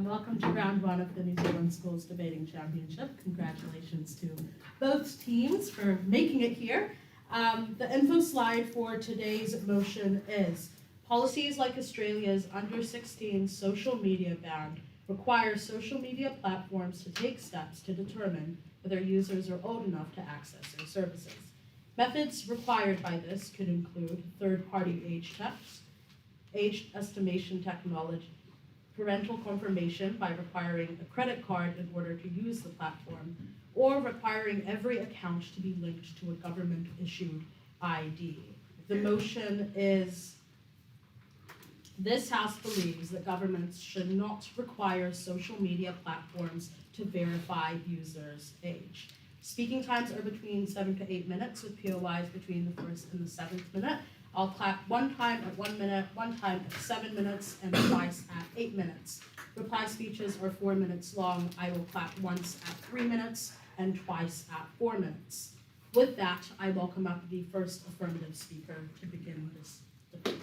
Welcome to round one of the New Zealand Schools Debating Championship. Congratulations to both teams for making it here. The info slide for today's motion is: policies like Australia's under 16 social media ban require social media platforms to take steps to determine whether users are old enough to access their services. Methods required by this could include third-party age checks, age estimation technology, parental confirmation by requiring a credit card in order to use the platform, or requiring every account to be linked to a government-issued ID. The motion is: this House believes that governments should not require social media platforms to verify users' age. Speaking times are between 7 to 8 minutes, with POIs between the first and the 7th minute. I'll clap one time at 1 minute, one time at 7 minutes, and twice at 8 minutes. Reply speeches are 4 minutes long. I will clap once at 3 minutes and twice at 4 minutes. With that, I welcome up the first affirmative speaker to begin this debate.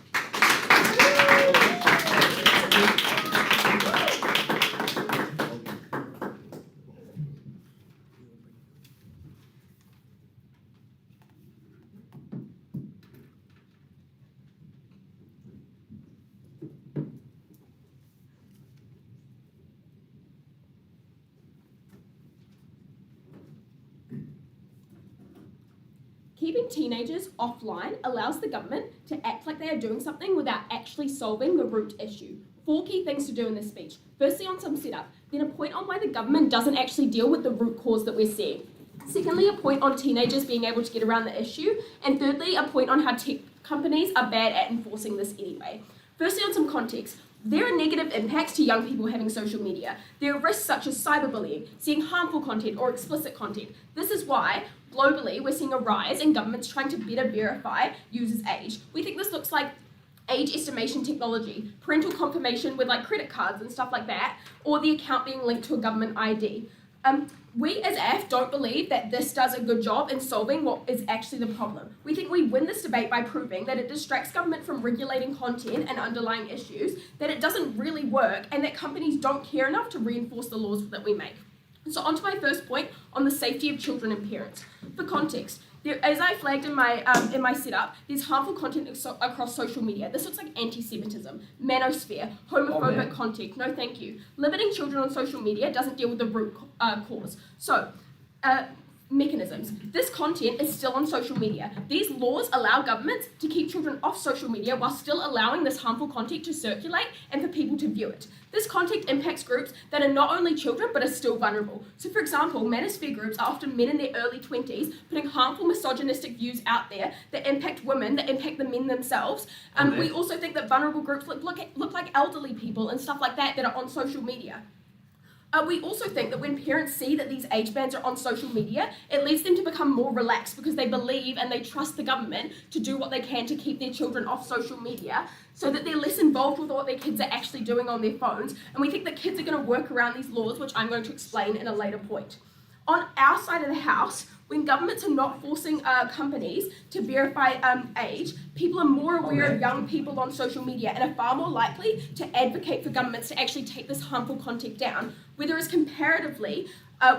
Keeping teenagers offline allows the government to act like they are doing something without actually solving the root issue. 4 key things to do in this speech. Firstly, on some setup, then a point on why the government doesn't actually deal with the root cause that we're seeing. Secondly, a point on teenagers being able to get around the issue. And thirdly, a point on how tech companies are bad at enforcing this anyway. Firstly, on some context, there are negative impacts to young people having social media. There are risks such as cyberbullying, seeing harmful content or explicit content. This is why, globally, we're seeing a rise in governments trying to better verify users' age. We think this looks like age estimation technology, parental confirmation with like credit cards and stuff like that, or the account being linked to a government ID. We as AF don't believe that this does a good job in solving what is actually the problem. We think we win this debate by proving that it distracts government from regulating content and underlying issues, that it doesn't really work, and that companies don't care enough to reinforce the laws that we make. So on to my first point on the safety of children and parents. For context, as I flagged in my setup, there's harmful content across social media. This looks like anti-Semitism, manosphere, homophobic content. No, thank you. Limiting children on social media doesn't deal with the root cause. So, mechanisms. This content is still on social media. These laws allow governments to keep children off social media while still allowing this harmful content to circulate and for people to view it. This content impacts groups that are not only children but are still vulnerable. So for example, manosphere groups are often men in their early 20s putting harmful misogynistic views out there that impact women, that impact the men themselves. We also think that vulnerable groups look like elderly people and stuff like that are on social media. We also think that when parents see that these age bans are on social media, it leads them to become more relaxed because they believe and they trust the government to do what they can to keep their children off social media so that they're less involved with what their kids are actually doing on their phones. And we think that kids are going to work around these laws, which I'm going to explain in a later point. On our side of the house, when governments are not forcing companies to verify age, people are more aware of young people on social media and are far more likely to advocate for governments to actually take this harmful content down. Whereas comparatively,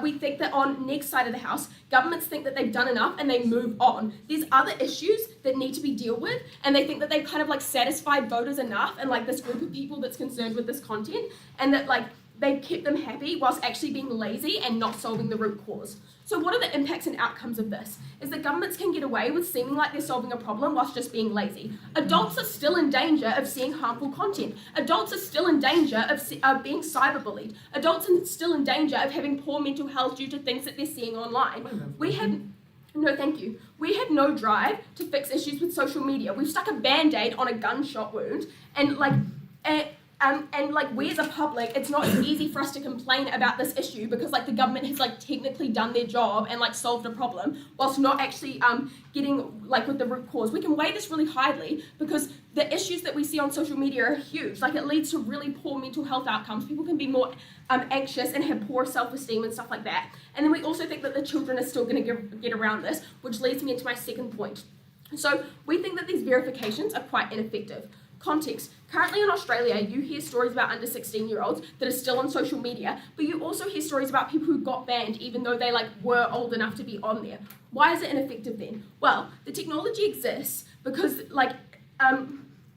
we think that on next side of the house, governments think that they've done enough and they move on. There's other issues that need to be dealt with, and they think that they've kind of like satisfied voters enough and like this group of people that's concerned with this content, and that like they've kept them happy whilst actually being lazy and not solving the root cause. So what are the impacts and outcomes of this? Is that governments can get away with seeming like they're solving a problem whilst just being lazy. Adults are still in danger of seeing harmful content. Adults are still in danger of being cyberbullied. Adults are still in danger of having poor mental health due to things that they're seeing online. No, thank you. We have no drive to fix issues with social media. We've stuck a band-aid on a gunshot wound, and we as a public, it's not easy for us to complain about this issue because like the government has like technically done their job and like solved a problem whilst not actually getting like with the root cause. We can weigh this really highly because the issues that we see on social media are huge. Like it leads to really poor mental health outcomes. People can be more anxious and have poor self-esteem and stuff like that. And then we also think that the children are still going to get around this, which leads me into my second point. So we think that these verifications are quite ineffective. Context. Currently in Australia, you hear stories about under 16-year-olds that are still on social media, but you also hear stories about people who got banned even though they were old enough to be on there. Why is it ineffective then? Well, the technology exists because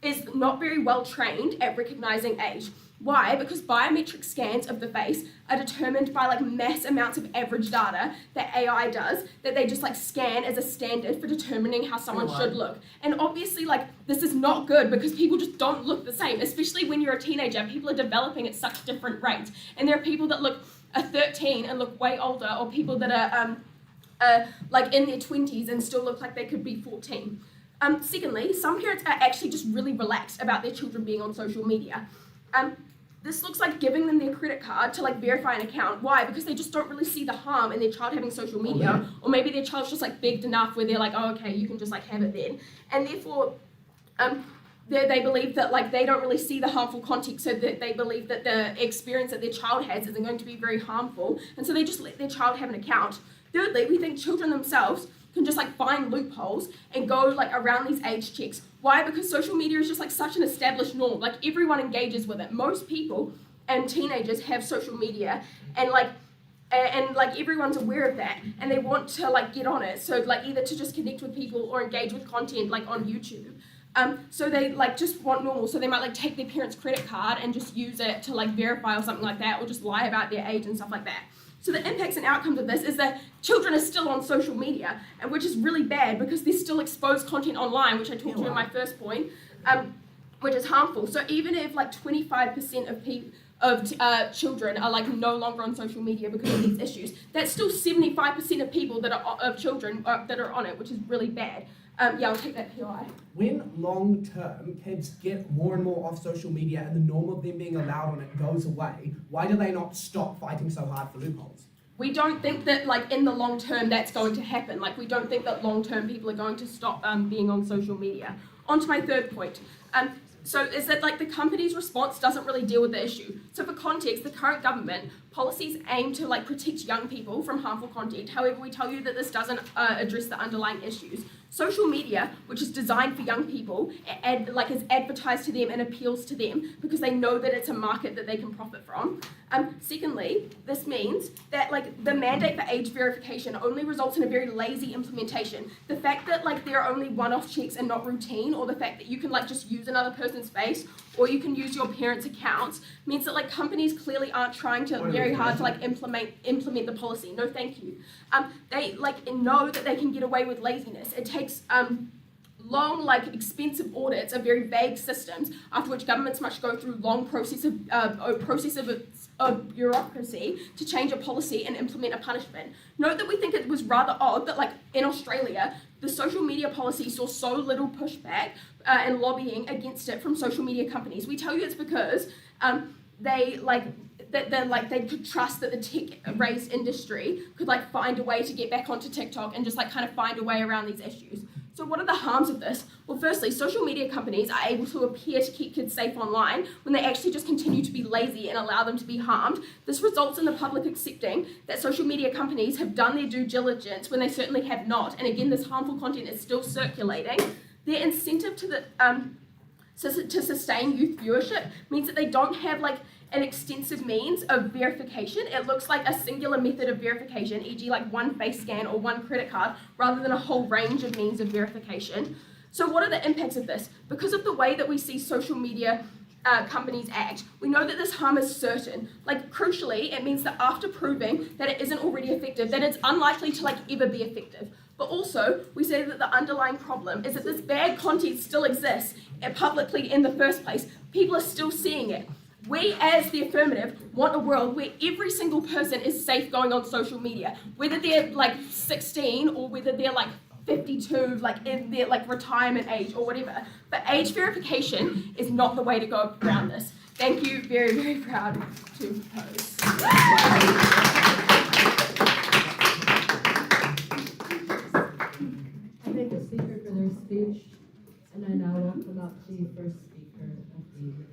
is not very well trained at recognizing age. Why? Because biometric scans of the face are determined by mass amounts of average data that AI does, that they just scan as a standard for determining how someone should look. And obviously this is not good because people just don't look the same, especially when you're a teenager. People are developing at such different rates. And there are people that are 13 and look way older, or people that are in their 20s and still look like they could be 14. Secondly, some parents are actually just really relaxed about their children being on social media. This looks like giving them their credit card to verify an account. Why? Because they just don't really see the harm in their child having social media, or maybe their child's just begged enough where they're oh, okay, you can just have it then. And therefore, they believe that they don't really see the harmful content, so that they believe that the experience that their child has isn't going to be very harmful, and so they just let their child have an account. Thirdly, we think children themselves can just find loopholes and go around these age checks. Why? Because social media is just such an established norm. Everyone engages with it. Most people and teenagers have social media, and everyone's aware of that, and they want to get on it. So either to just connect with people or engage with content on YouTube. So they just want normal. So they might take their parents' credit card and just use it to verify or something like that, or just lie about their age and stuff like that. So the impacts and outcomes of this is that children are still on social media, and which is really bad because there's still exposed content online, which I talked to in my first point, which is harmful. So even if 25% of children are no longer on social media because of these issues, that's still 75% of people that are of children that are on it, which is really bad. I'll take that PI. When long-term kids get more and more off social media and the norm of them being allowed on it goes away, why do they not stop fighting so hard for loopholes? We don't think that in the long term that's going to happen. We don't think that long term people are going to stop being on social media. On to my third point. So is that the company's response doesn't really deal with the issue. So for context, the current government policies aim to protect young people from harmful content. However, we tell you that this doesn't address the underlying issues. Social media, which is designed for young people, is advertised to them and appeals to them because they know that it's a market that they can profit from. Secondly, this means that the mandate for age verification only results in a very lazy implementation. The fact that there are only one-off checks and not routine, or the fact that you can just use another person's face, or you can use your parents' accounts, means that companies clearly aren't trying to very hard to implement the policy. No, thank you. They know that they can get away with laziness. It takes long, expensive audits of very vague systems, after which governments must go through long process of bureaucracy to change a policy and implement a punishment. Note that we think it was rather odd that in Australia, the social media policy saw so little pushback and lobbying against it from social media companies. We tell you it's because they could trust that the tech-raised industry could find a way to get back onto TikTok and just kind of find a way around these issues. So what are the harms of this? Well, firstly, social media companies are able to appear to keep kids safe online when they actually just continue to be lazy and allow them to be harmed. This results in the public accepting that social media companies have done their due diligence when they certainly have not. And again, this harmful content is still circulating. Their incentive to sustain youth viewership means that they don't have an extensive means of verification. It looks like a singular method of verification, e.g. one face scan or one credit card, rather than a whole range of means of verification. So what are the impacts of this? Because of the way that we see social media companies act, we know that this harm is certain. Crucially, it means that after proving that it isn't already effective, that it's unlikely to ever be effective. But also, we say that the underlying problem is that this bad content still exists publicly in the first place. People are still seeing it. We, as the affirmative, want a world where every single person is safe going on social media, whether they're 16 or whether they're 52, in their retirement age or whatever. But age verification is not the way to go around this. Thank you. Very, very proud to propose. I thank the speaker for their speech, and I now welcome up the first speaker of the meeting.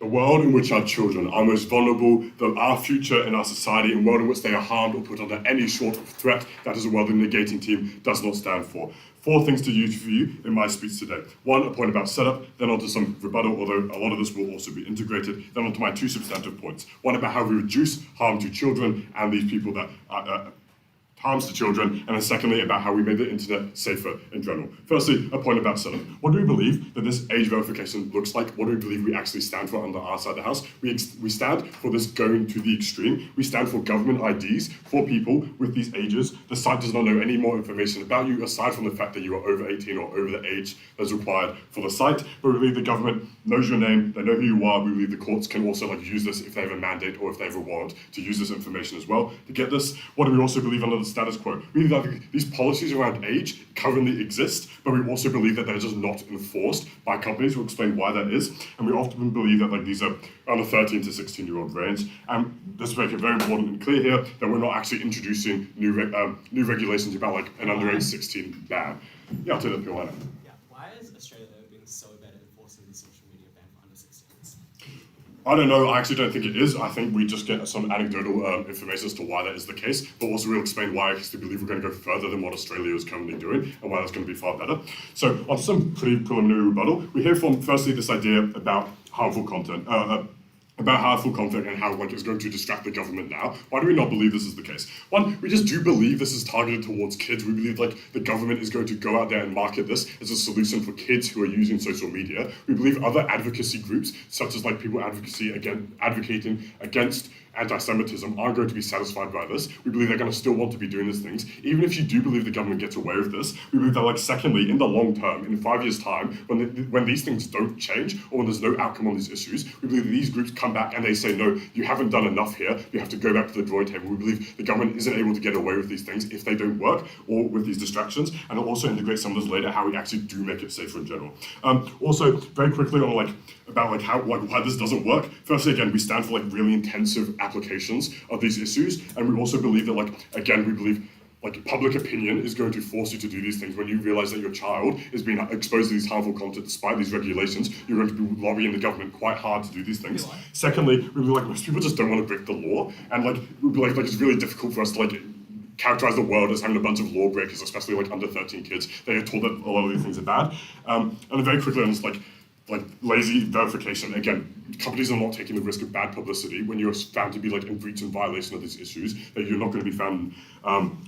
The world in which our children are most vulnerable, our future in our society, and world in which they are harmed or put under any sort of threat, that is a world the negating team does not stand for. 4 things to use for you in my speech today. 1, a point about setup, then onto some rebuttal, although a lot of this will also be integrated, then onto my 2 substantive points. 1 about how we reduce harm to children and these people that harms to children, and then secondly about how we made the internet safer in general. Firstly, a point about setup. What do we believe that this age verification looks like? What do we believe we actually stand for under our side of the house? We stand for this going to the extreme. We stand for government IDs for people with these ages. The site does not know any more information about you aside from the fact that you are over 18 or over the age that's required for the site. But we believe the government knows your name, they know who you are. We believe the courts can also use this if they have a mandate or if they have a warrant to use this information as well to get this. What do we also believe under the status quo? We believe that these policies around age currently exist, but we also believe that they're just not enforced by companies. We'll explain why that is. And we often believe that these are around the 13 to 16-year-old range. And let's make it very important and clear here that we're not actually introducing new regulations about an underage 16 ban. Yeah, I'll take that, Piolana. Yeah, why is Australia being so bad at enforcing the social media ban for under 16s? I don't know, I actually don't think it is. I think we just get some anecdotal information as to why that is the case, but also we'll explain why I actually believe we're going to go further than what Australia is currently doing and why that's going to be far better. So on some pretty preliminary rebuttal, we hear from firstly this idea about harmful content. And how it's going to distract the government now. Why do we not believe this is the case? 1, we just do believe this is targeted towards kids. We believe the government is going to go out there and market this as a solution for kids who are using social media. We believe other advocacy groups, such as people advocating against anti-Semitism, aren't going to be satisfied by this. We believe they're going to still want to be doing these things. Even if you do believe the government gets away with this, we believe that secondly, in the long term, in 5 years' time, when these things don't change or when there's no outcome on these issues, we believe that these groups come back and they say, no, you haven't done enough here. You have to go back to the drawing table. We believe the government isn't able to get away with these things if they don't work or with these distractions, and it'll also integrate some of this later, how we actually do make it safer in general. Also, very quickly on about how why this doesn't work. Firstly, again, we stand for really intensive applications of these issues, and we also believe that we believe public opinion is going to force you to do these things. When you realize that your child is being exposed to these harmful content despite these regulations, you're going to be lobbying the government quite hard to do these things. Secondly, we believe most people just don't want to break the law, and we believe it's really difficult for us to characterize the world as having a bunch of lawbreakers, especially under 13 kids. They are told that a lot of these things are bad. And then very quickly on this lazy verification. Again, companies are not taking the risk of bad publicity when you're found to be in breach and violation of these issues, that you're not going to be found.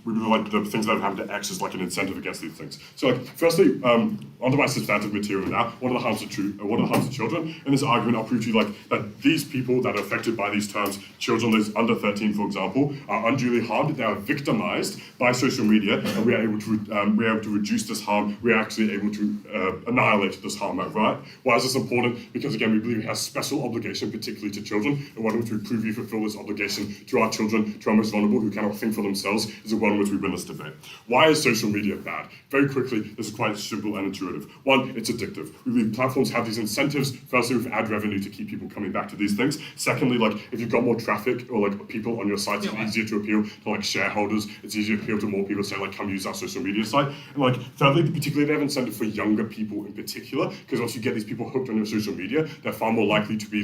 We believe the things that have happened to X is an incentive against these things. So firstly, onto my substantive material now. What are the harms to children? In this argument, I'll prove to you that these people that are affected by these terms, children those under 13, for example, are unduly harmed. They are victimized by social media, and we are able to reduce this harm. We are actually able to annihilate this harm outright. Why is this important? Because again, we believe it has special obligation, particularly to children, and one in which we prove we fulfill this obligation to our children, to our most vulnerable who cannot think for themselves, is the one in which we win this debate. Why is social media bad? Very quickly, this is quite simple and intuitive. 1, it's addictive. We believe platforms have these incentives, firstly with ad revenue to keep people coming back to these things. Secondly, if you've got more traffic or people on your site, it's easier to appeal to shareholders, it's easier to appeal to more people, say come use our social media site. And thirdly, particularly they have incentive for younger people in particular, because once you get these people hooked on your social media, they're far more likely to be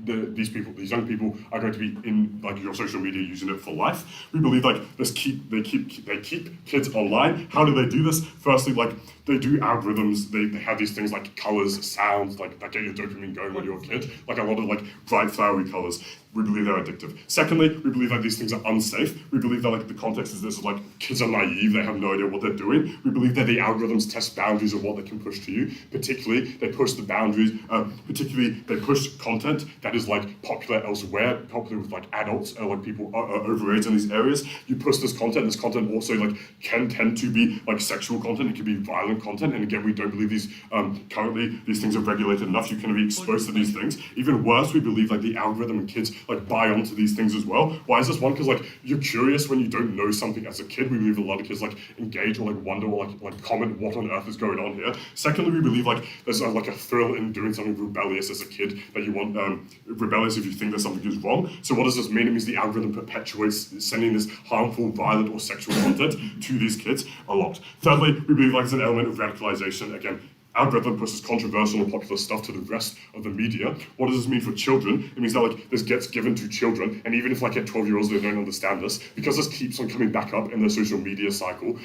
these young people are going to be in your social media using it for life. We believe they keep kids online. How do they do this? Firstly, they do algorithms. They have these things like colors, sounds, that get your dopamine going when you're a kid. A lot of bright flowery colors. We believe they're addictive. Secondly, we believe these things are unsafe. We believe that the context is this kids are naive, they have no idea what they're doing. We believe that the algorithms test boundaries of what they can push to you. Particularly, they push the boundaries, they push content that is popular elsewhere, popular with adults or people overage in these areas. You push this content also can tend to be sexual content, it can be violent content, and again, we don't believe these currently these things are regulated enough. You can be exposed to these things. Even worse, we believe the algorithm and kids buy onto these things as well. Why is this? 1, because you're curious when you don't know something as a kid. We believe a lot of kids engage or wonder or comment what on earth is going on here. Secondly, we believe there's a thrill in doing something rebellious as a kid, that you want rebellious if you think that something is wrong. So what does this mean? It means the algorithm perpetuates sending this harmful, violent or sexual content to these kids a lot. Thirdly, we believe there's an element of radicalization. Again, algorithm pushes controversial and popular stuff to the rest of the media. What does this mean for children? It means that like this gets given to children, and even if like at 12-year-olds they don't understand this, because this keeps on coming back up in their social media cycle,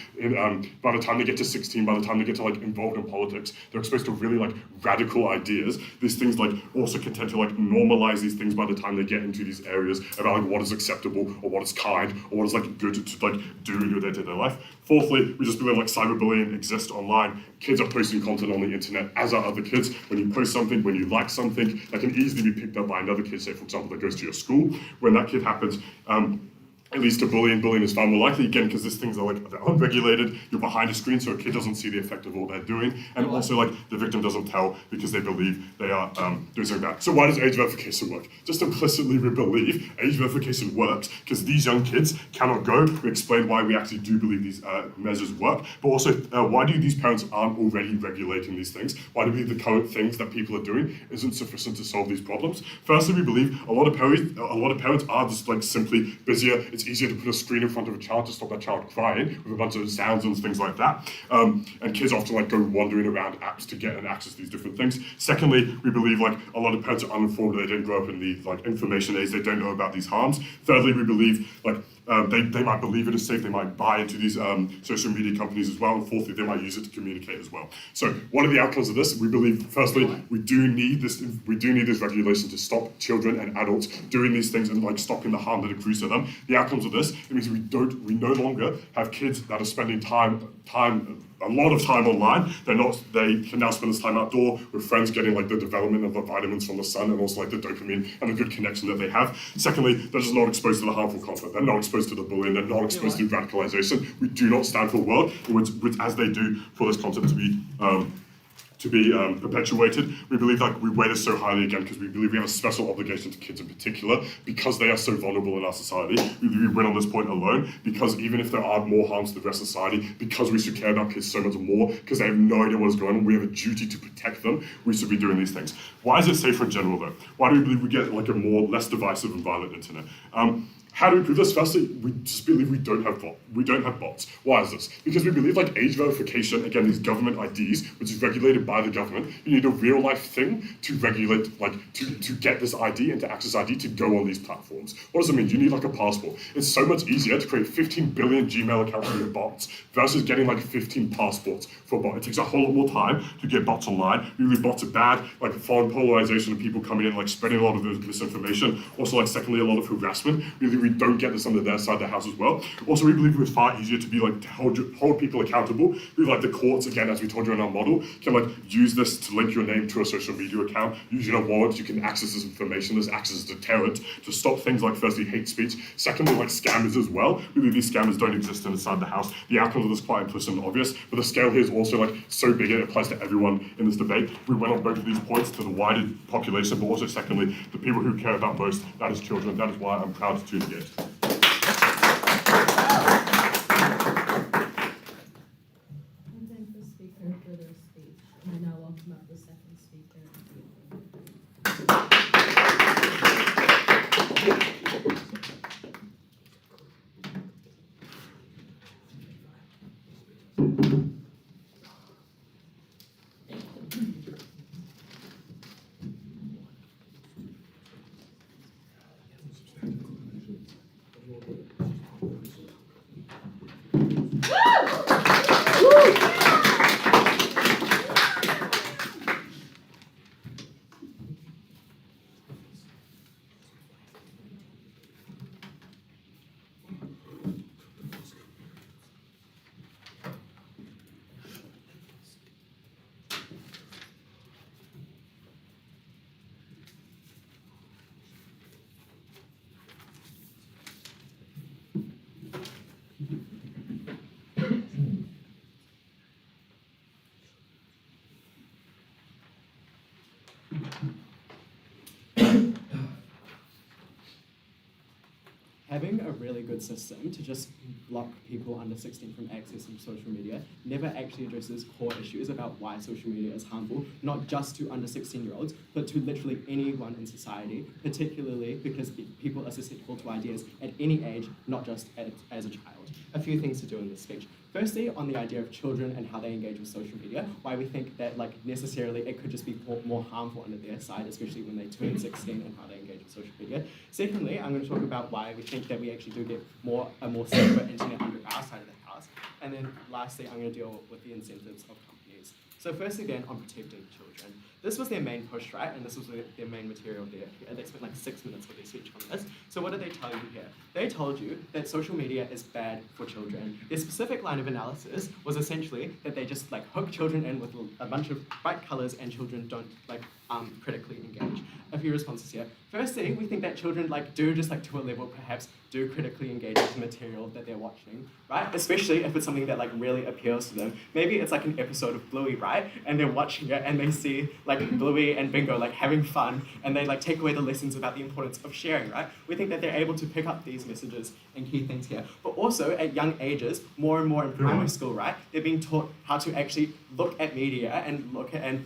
by the time they get to 16, by the time they get to like involved in politics, they're exposed to really like radical ideas. These things like also can tend to like normalize these things by the time they get into these areas about like what is acceptable or what is kind or what is like good to like do in your day-to-day life. Fourthly, we just believe like cyberbullying exists online. Kids are posting content on the internet, as are other kids. When you post something, when you like something, that can easily be picked up by another kid, say for example, that goes to your school. When that kid happens, it leads to bullying. Bullying is far more likely, again, because these things are like, they're unregulated, you're behind a screen, so a kid doesn't see the effect of what they're doing, and also like the victim doesn't tell because they believe they are doing something bad. So why does age verification work? Just implicitly we believe age verification works because these young kids cannot go. We explain why we actually do believe these measures work, but also why do these parents aren't already regulating these things? Why do we believe the current things that people are doing isn't sufficient to solve these problems? Firstly, we believe a lot of parents are just like simply busier. It's easier to put a screen in front of a child to stop that child crying with a bunch of sounds and things like that. And kids often like go wandering around apps to get and access these different things. Secondly, we believe like a lot of parents are uninformed. They didn't grow up in the like information age. They don't know about these harms. Thirdly, we believe like they might believe it is safe. They might buy into these social media companies as well. And fourthly, they might use it to communicate as well. So what are the outcomes of this? We believe, firstly, we do need this regulation to stop children and adults doing these things and like stopping the harm that accrues to them. The outcomes of this, it means we no longer have kids that are spending a lot of time online. They can now spend this time outdoor with friends, getting like the development of the vitamins from the sun and also like the dopamine and the good connection that they have. Secondly, they're just not exposed to the harmful content. They're not exposed to the bullying. They're not exposed to radicalization. We do not stand for a world in which as they do, for this content to be perpetuated. We believe that we weigh this so highly again because we believe we have a special obligation to kids in particular because they are so vulnerable in our society. We believe we win on this point alone because even if there are more harms to the rest of society, because we should care about kids so much more, because they have no idea what is going on, we have a duty to protect them, we should be doing these things. Why is it safer in general though? Why do we believe we get like a less divisive and violent internet? How do we prove this? Firstly, we just believe we don't have bots. Why is this? Because we believe like age verification, again, these government IDs, which is regulated by the government, you need a real life thing to regulate, like to get this ID and to access ID to go on these platforms. What does it mean? You need like a passport. It's so much easier to create 15 billion Gmail accounts for your bots versus getting like 15 passports for a bot. It takes a whole lot more time to get bots online. We believe bots are bad, like foreign polarization of people coming in, like spreading a lot of misinformation. Also, like secondly, a lot of harassment. We don't get this under their side of the house as well. Also, we believe it's far easier to be like to hold people accountable. We like the courts, again, as we told you in our model, can like use this to link your name to a social media account. Using a wallet, you can access this information. This acts as a deterrent to stop things like firstly hate speech. Secondly, like scammers as well. We believe these scammers don't exist inside the house. The outcomes of this quite implicit and obvious, but the scale here is also like so big it applies to everyone in this debate. We went on both of these points to the wider population, but also secondly, the people who care about most, that is children. That is why I'm proud to engage. Thank the speaker for their speech. And I now welcome up the second speaker. Having a really good system to just block people under 16 from accessing social media never actually addresses core issues about why social media is harmful, not just to under 16-year-olds, but to literally anyone in society, particularly because people are susceptible to ideas at any age, not just as a child. A few things to do in this speech. Firstly, on the idea of children and how they engage with social media, why we think that like necessarily it could just be more harmful under their side, especially when they turn 16 and how they engage with social media. Secondly, I'm going to talk about why we think that we actually do get a more safer internet under our side of the house. And then lastly, I'm going to deal with the incentives of companies. So first again, on protecting children. This was their main push, right? And this was their main material there. Yeah, they spent like 6 minutes with their speech on this. So what did they tell you here? They told you that social media is bad for children. Their specific line of analysis was essentially that they just like hook children in with a bunch of bright colors and children don't like critically engage. A few responses here. Firstly, we think that children like do just like to a level perhaps do critically engage with the material that they're watching, right? Especially if it's something that like really appeals to them. Maybe it's like an episode of Bluey, right? And they're watching it and they see like Bluey and Bingo like having fun and they like take away the lessons about the importance of sharing, right? We think that they're able to pick up these messages and key things here. But also at young ages, more and more in primary school, right? They're being taught how to actually look at media and look at and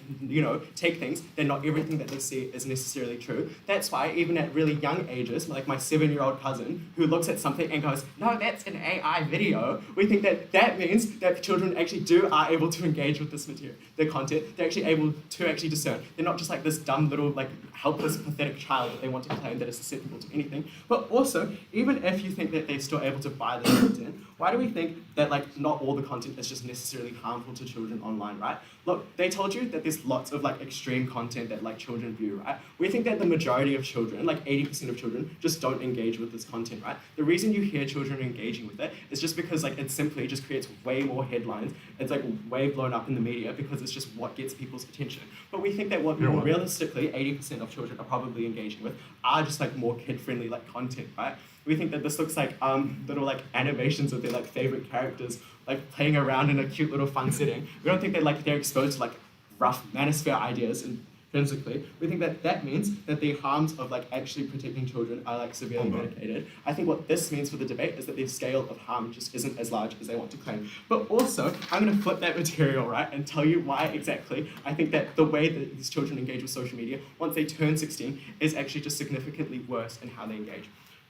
take things that not everything that they see is necessarily true. That's why even at really young ages, like my 7-year-old cousin who looks at something and goes, no, that's an AI video, we think that that means that children actually are able to engage with this material, the content. They're actually able to actually discern. They're not just like this dumb little like helpless, pathetic child that they want to claim that is susceptible to anything. But also, even if you think that they're still able to buy the content, why do we think that like not all the content is just necessarily harmful to children online, right? Look, they told you that there's lots of like extreme content that like children view, right? We think that the majority of children, like 80% of children, just don't engage with this content, right? The reason you hear children engaging with it is just because like it simply just creates way more headlines. It's like way blown up in the media because it's just what gets people's attention. But we think that what realistically 80% of children are probably engaging with are just like more kid-friendly like content, right? We think that this looks like little like animations of their like favorite characters like playing around in a cute little fun setting. We don't think that like they're exposed to like rough manosphere ideas intrinsically. We think that that means that the harms of like actually protecting children are like severely mitigated. I think what this means for the debate is that the scale of harm just isn't as large as they want to claim. But also, I'm going to flip that material, right, and tell you why exactly I think that the way that these children engage with social media once they turn 16 is actually just significantly worse in how they engage.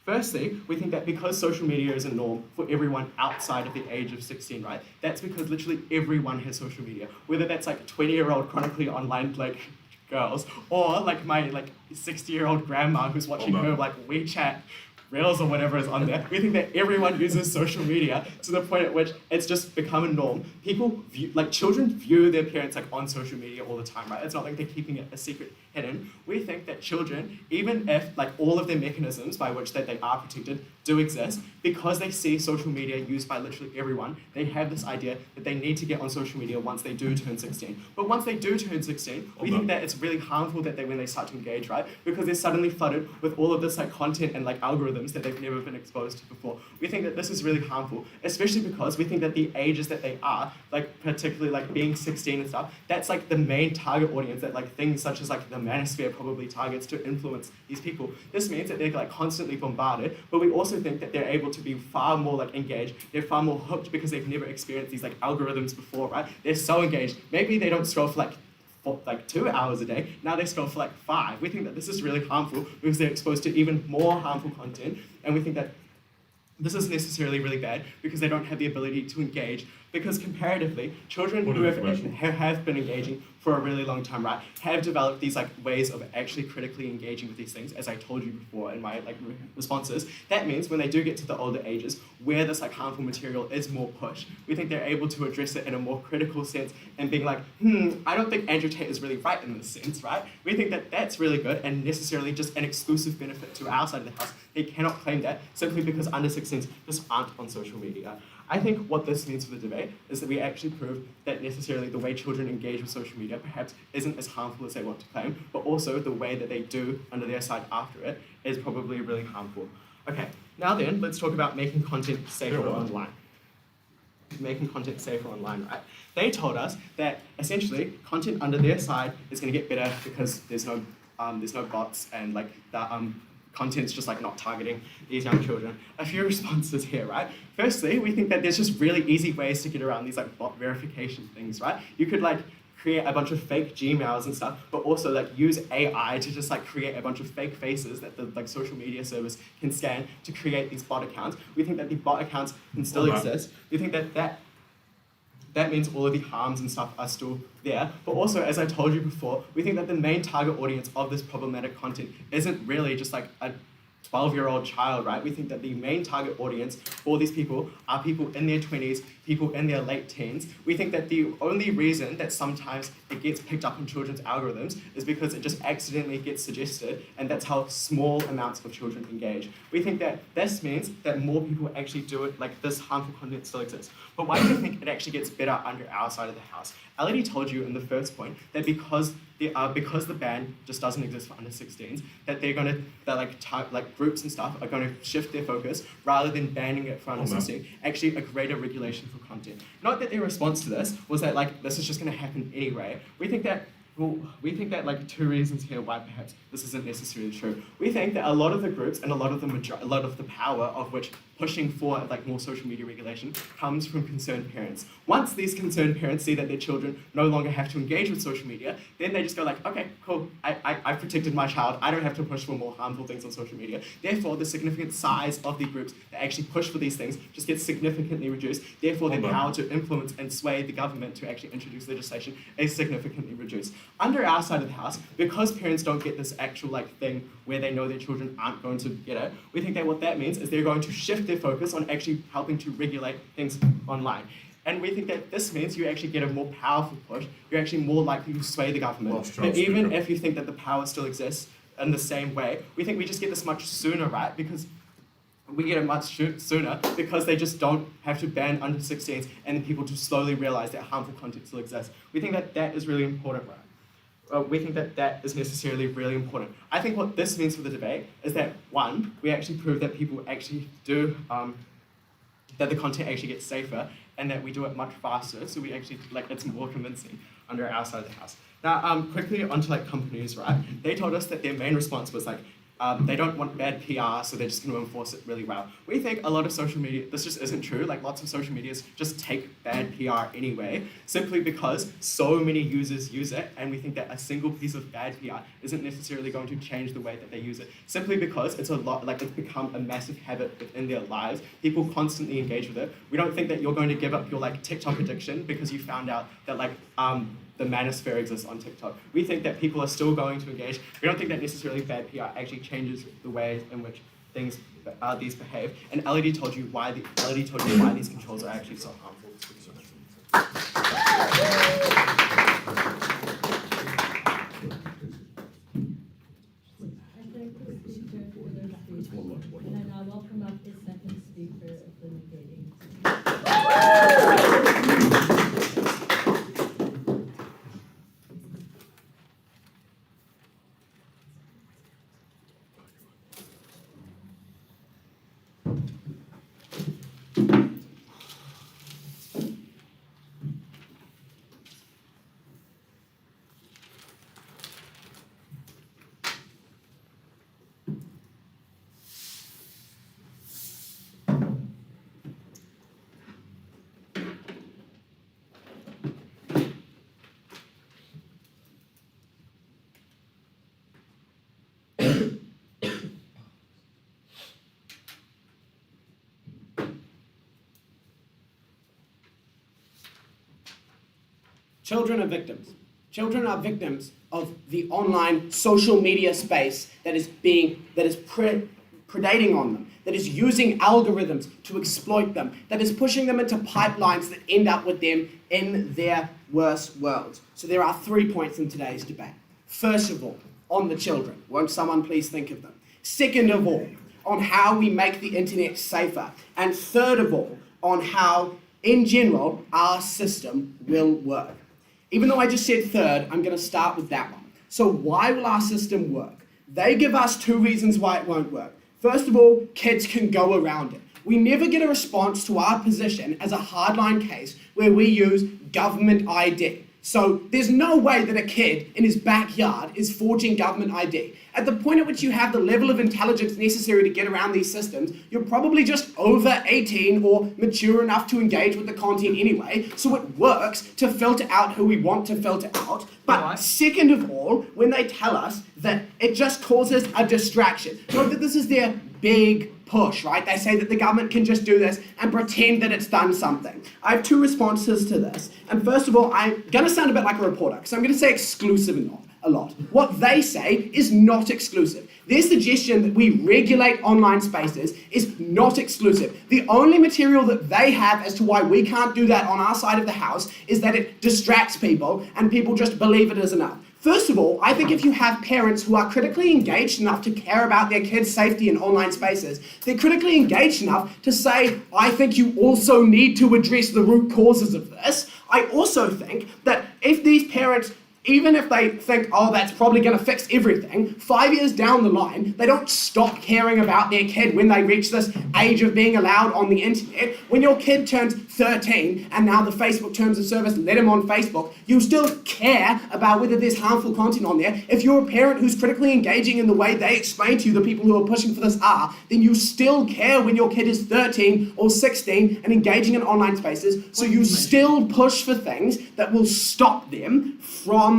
Firstly, we think that because social media is a norm for everyone outside of the age of 16, right? That's because literally everyone has social media. Whether that's like 20-year-old chronically online like girls, or like my like 60-year-old grandma who's watching her like WeChat Reels or whatever is on there. We think that everyone uses social media to the point at which it's just become a norm. People view, like children view their parents like on social media all the time, right? It's not like they're keeping it a secret hidden. We think that children, even if like all of their mechanisms by which that they are protected do exist, because they see social media used by literally everyone, they have this idea that they need to get on social media once they do turn 16. But once they do turn 16, we think that it's really harmful that when they start to engage, right? Because they're suddenly flooded with all of this like content and like algorithms that they've never been exposed to before. We think that this is really harmful, especially because we think that the ages that they are, like particularly like being 16 and stuff, that's like the main target audience that like things such as like the manosphere probably targets to influence these people. This means that they're like constantly bombarded, but we also think that they're able to be far more like engaged. They're far more hooked because they've never experienced these like algorithms before, right? They're so engaged. Maybe they don't scroll for like 2 hours a day. Now they scroll for like 5. We think that this is really harmful because they're exposed to even more harmful content, and we think that this is necessarily really bad because they don't have the ability to engage, because comparatively, children who have been engaging for a really long time, right, have developed these like ways of actually critically engaging with these things, as I told you before in my like responses. That means when they do get to the older ages, where this like harmful material is more pushed, we think they're able to address it in a more critical sense and being like, I don't think Andrew Tate is really right in this sense, right? We think that that's really good and necessarily just an exclusive benefit to our side of the house. They cannot claim that simply because under 16s just aren't on social media. I think what this means for the debate is that we actually prove that necessarily the way children engage with social media perhaps isn't as harmful as they want to claim, but also the way that they do under their side after it is probably really harmful. Okay, now then, let's talk about making content safer online. Making content safer online, right? They told us that essentially content under their side is going to get better because there's no bots and like the content's just like not targeting these young children. A few responses here, right? Firstly, we think that there's just really easy ways to get around these like bot verification things, right? You could like create a bunch of fake Gmails and stuff, but also like use AI to just like create a bunch of fake faces that the like social media service can scan to create these bot accounts. We think that the bot accounts can still exist. We think that that means all of the harms and stuff are still there. But also, as I told you before, we think that the main target audience of this problematic content isn't really just like a 12-year-old child, right? We think that the main target audience for these people are people in their 20s, people in their late teens. We think that the only reason that sometimes it gets picked up in children's algorithms is because it just accidentally gets suggested, and that's how small amounts of children engage. We think that this means that more people actually do it, like this harmful content still exists. But why do we think it actually gets better under our side of the house? I already told you in the first point that because the ban just doesn't exist for under 16s, that groups and stuff are going to shift their focus rather than banning it for under 16, actually a greater regulation for content. Not that their response to this was that like this is just going to happen anyway. We think that like two reasons here why perhaps this isn't necessarily true. We think that a lot of the groups and a lot of the power of which pushing for like more social media regulation comes from concerned parents. Once these concerned parents see that their children no longer have to engage with social media, then they just go like, okay, cool, I've protected my child, I don't have to push for more harmful things on social media. Therefore, the significant size of the groups that actually push for these things just gets significantly reduced. Therefore, their power to influence and sway the government to actually introduce legislation is significantly reduced. Under our side of the house, because parents don't get this actual like thing where they know their children aren't going to get it, we think that what that means is they're going to shift their focus on actually helping to regulate things online. And we think that this means you actually get a more powerful push, you're actually more likely to sway the government. But even if you think that the power still exists in the same way, we think we just get this much sooner, right? Because we get it much sooner because they just don't have to ban under 16s and then people just slowly realize that harmful content still exists. We think that that is really important, right? We think that that is necessarily really important. I think what this means for the debate is that, one, we actually prove that people actually do, that the content actually gets safer and that we do it much faster, so we actually, like, it's more convincing under our side of the house. Now, quickly onto, like, companies, right? They told us that their main response was, like, they don't want bad PR, so they're just going to enforce it really well. We think a lot of social media, this just isn't true. Like lots of social medias just take bad PR anyway, simply because so many users use it, and we think that a single piece of bad PR isn't necessarily going to change the way that they use it, simply because it's it's become a massive habit within their lives. People constantly engage with it. We don't think that you're going to give up your like TikTok addiction because you found out that the manosphere exists on TikTok. We think that people are still going to engage. We don't think that necessarily bad PR actually changes the way in which these behave. And LED told you why these controls are actually so harmful. And then I'll welcome up the second speaker of the meeting. Children are victims. Children are victims of the online social media space that is predating on them, that is using algorithms to exploit them, that is pushing them into pipelines that end up with them in their worst worlds. So there are 3 points in today's debate. First of all, on the children. Won't someone please think of them? Second of all, on how we make the internet safer. And third of all, on how, in general, our system will work. Even though I just said third, I'm going to start with that one. So why will our system work? They give us 2 reasons why it won't work. First of all, kids can go around it. We never get a response to our position as a hardline case where we use government ID. So there's no way that a kid in his backyard is forging government ID. At the point at which you have the level of intelligence necessary to get around these systems, you're probably just over 18 or mature enough to engage with the content anyway, so it works to filter out who we want to filter out. But second of all, when they tell us that it just causes a distraction, note that this is their big push, right? They say that the government can just do this and pretend that it's done something. I have two responses to this. And first of all, I'm going to sound a bit like a reporter, because I'm going to say exclusive a lot. What they say is not exclusive. Their suggestion that we regulate online spaces is not exclusive. The only material that they have as to why we can't do that on our side of the house is that it distracts people and people just believe it is enough. First of all, I think if you have parents who are critically engaged enough to care about their kids' safety in online spaces, they're critically engaged enough to say, I think you also need to address the root causes of this. I also think that if these parents, even if they think, oh, that's probably going to fix everything, 5 years down the line, they don't stop caring about their kid when they reach this age of being allowed on the internet. When your kid turns 13 and now the Facebook terms of service let him on Facebook, you still care about whether there's harmful content on there. If you're a parent who's critically engaging in the way they explain to you the people who are pushing for this are, then you still care when your kid is 13 or 16 and engaging in online spaces, so you still push for things that will stop them from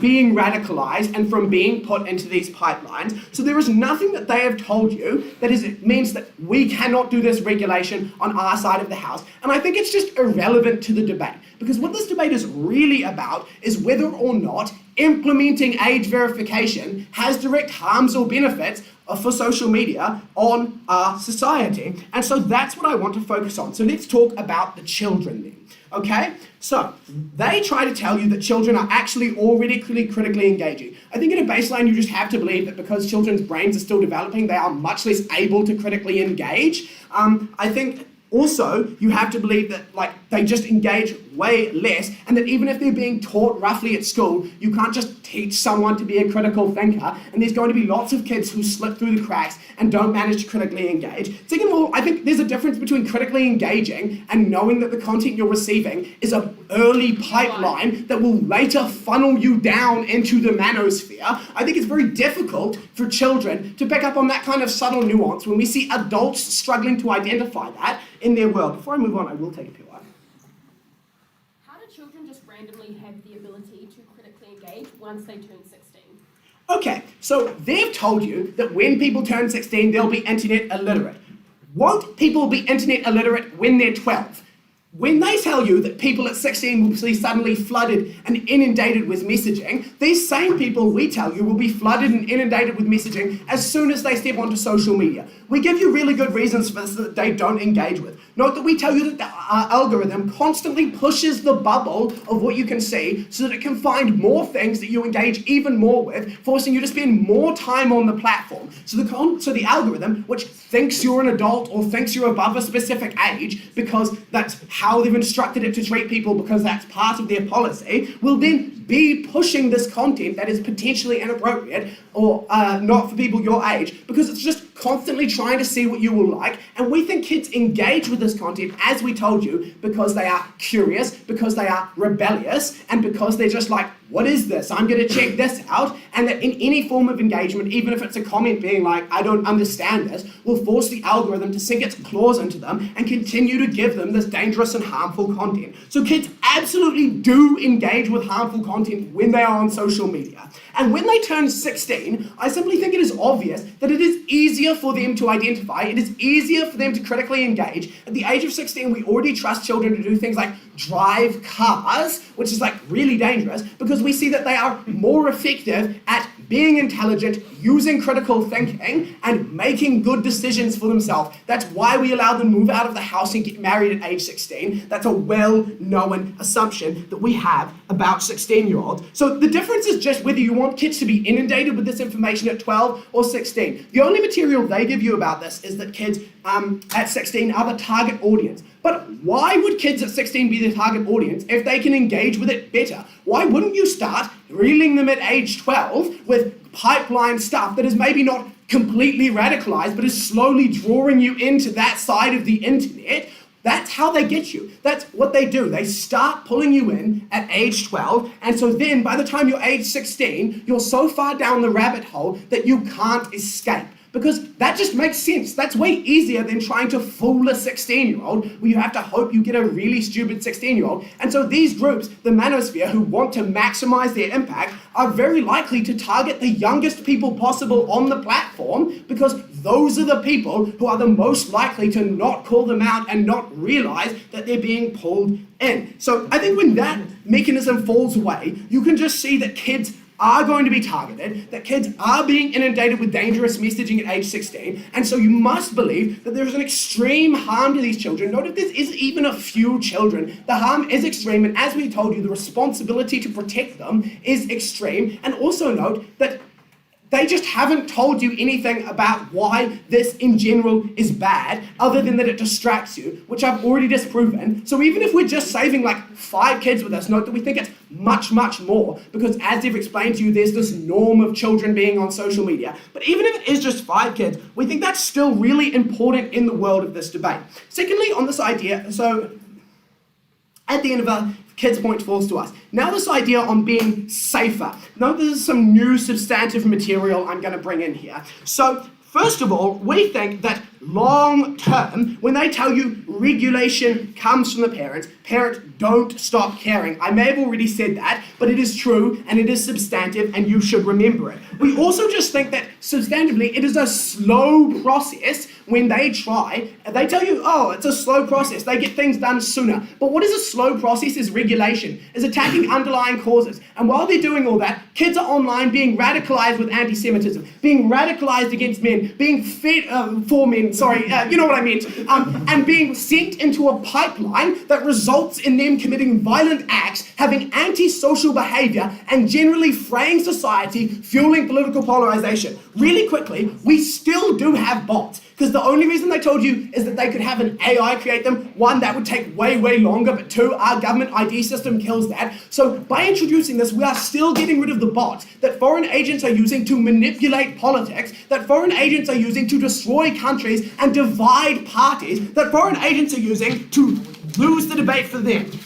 being radicalized and from being put into these pipelines. So there is nothing that they have told you that means that we cannot do this regulation on our side of the house. And I think it's just irrelevant to the debate, because what this debate is really about is whether or not implementing age verification has direct harms or benefits for social media on our society. And so that's what I want to focus on. So let's talk about the children then. Okay, so they try to tell you that children are actually already critically engaging. I think at a baseline you just have to believe that because children's brains are still developing, they are much less able to critically engage. I think also you have to believe that they just engage way less, and that even if they're being taught roughly at school, you can't just teach someone to be a critical thinker, and there's going to be lots of kids who slip through the cracks and don't manage to critically engage. Second of all, I think there's a difference between critically engaging and knowing that the content you're receiving is an early pipeline that will later funnel you down into the manosphere. I think it's very difficult for children to pick up on that kind of subtle nuance when we see adults struggling to identify that in their world. Before I move on, I will take a pure. How do children just randomly have the ability to critically engage once they turn 16? Okay, so they've told you that when people turn 16, they'll be internet illiterate. Won't people be internet illiterate when they're 12? When they tell you that people at 16 will be suddenly flooded and inundated with messaging, these same people, we tell you, will be flooded and inundated with messaging as soon as they step onto social media. We give you really good reasons for this that they don't engage with. Note that we tell you that the algorithm constantly pushes the bubble of what you can see so that it can find more things that you engage even more with, forcing you to spend more time on the platform. So the algorithm, which thinks you're an adult or thinks you're above a specific age, because that's how they've instructed it to treat people because that's part of their policy, will then be pushing this content that is potentially inappropriate or not for people your age, because it's just constantly trying to see what you will like. And we think kids engage with this content, as we told you, because they are curious, because they are rebellious, and because they're just like, what is this? I'm going to check this out. And that in any form of engagement, even if it's a comment being like, I don't understand this, will force the algorithm to sink its claws into them and continue to give them this dangerous and harmful content. So kids absolutely do engage with harmful content when they are on social media. And when they turn 16, I simply think it is obvious that it is easier for them to identify, it is easier for them to critically engage. At the age of 16, we already trust children to do things like drive cars, which is really dangerous, because we see that they are more effective at being intelligent, using critical thinking, and making good decisions for themselves. That's why we allow them to move out of the house and get married at age 16. That's a well-known assumption that we have about 16-year-olds. So the difference is just whether you want kids to be inundated with this information at 12 or 16. The only material they give you about this is that kids at 16 are the target audience. But why would kids at 16 be the target audience if they can engage with it better? Why wouldn't you start reeling them at age 12 with pipeline stuff that is maybe not completely radicalized, but is slowly drawing you into that side of the internet? That's how they get you. That's what they do. They start pulling you in at age 12, and so then by the time you're age 16, you're so far down the rabbit hole that you can't escape. because that just makes sense. That's way easier than trying to fool a 16-year-old where you have to hope you get a really stupid 16-year-old. And so these groups, the manosphere, who want to maximize their impact, are very likely to target the youngest people possible on the platform, because those are the people who are the most likely to not call them out and not realize that they're being pulled in. So I think when that mechanism falls away, you can just see that kids are going to be targeted, that kids are being inundated with dangerous messaging at age 16, and so you must believe that there is an extreme harm to these children. Note if this is even a few children, the harm is extreme, and as we told you, the responsibility to protect them is extreme. And also note that they just haven't told you anything about why this in general is bad, other than that it distracts you, which I've already disproven. So even if we're just saving like 5 kids with this, note that we think it's much, much more, because as they've explained to you, there's this norm of children being on social media. But even if it is just 5 kids, we think that's still really important in the world of this debate. Secondly, on this idea, so at the end of our kids' point falls to us. Now this idea on being safer. Now there's some new substantive material I'm going to bring in here. So first of all, we think that long term, when they tell you regulation comes from the parents don't stop caring. I may have already said that, but it is true and it is substantive and you should remember it. We also just think that substantively it is a slow process when they try, and they tell you, oh, it's a slow process, they get things done sooner. But what is a slow process is regulation, is attacking underlying causes. And while they're doing all that, kids are online being radicalized with anti-Semitism, being radicalized against men, being fed for men, you know what I meant, and being sent into a pipeline that results in them committing violent acts, having anti-social behavior, and generally fraying society, fueling political polarization. Really quickly, we still do have bots, because the only reason they told you is that they could have an AI create them. 1, that would take way, way longer, but 2, our government ID system kills that. So by introducing this, we are still getting rid of the bots that foreign agents are using to manipulate politics, that foreign agents are using to destroy countries and divide parties, that foreign agents are using to lose the debate for them. Thank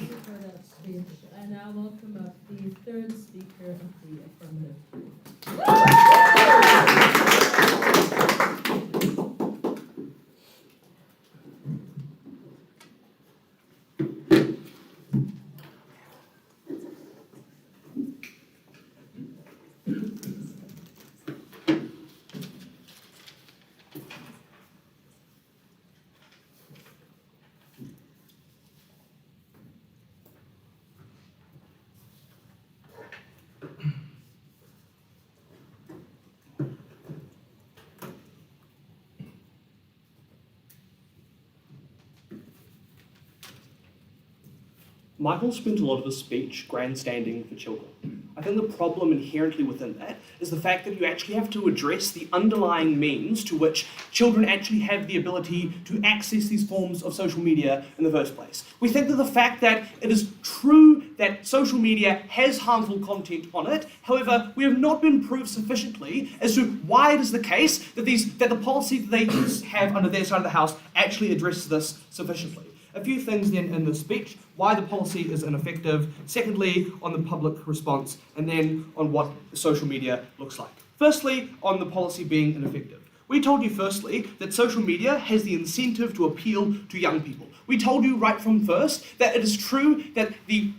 you for that speech. I now welcome up the third speaker of the affirmative group. Michael spent a lot of his speech grandstanding for children. I think the problem inherently within that is the fact that you actually have to address the underlying means to which children actually have the ability to access these forms of social media in the first place. We think that the fact that it is true that social media has harmful content on it, however, we have not been proved sufficiently as to why it is the case that the policy that they have under their side of the house actually addresses this sufficiently. A few things then in the speech, why the policy is ineffective, secondly on the public response, and then on what social media looks like. Firstly, on the policy being ineffective. We told you firstly that social media has the incentive to appeal to young people. We told you right from first that it is true that the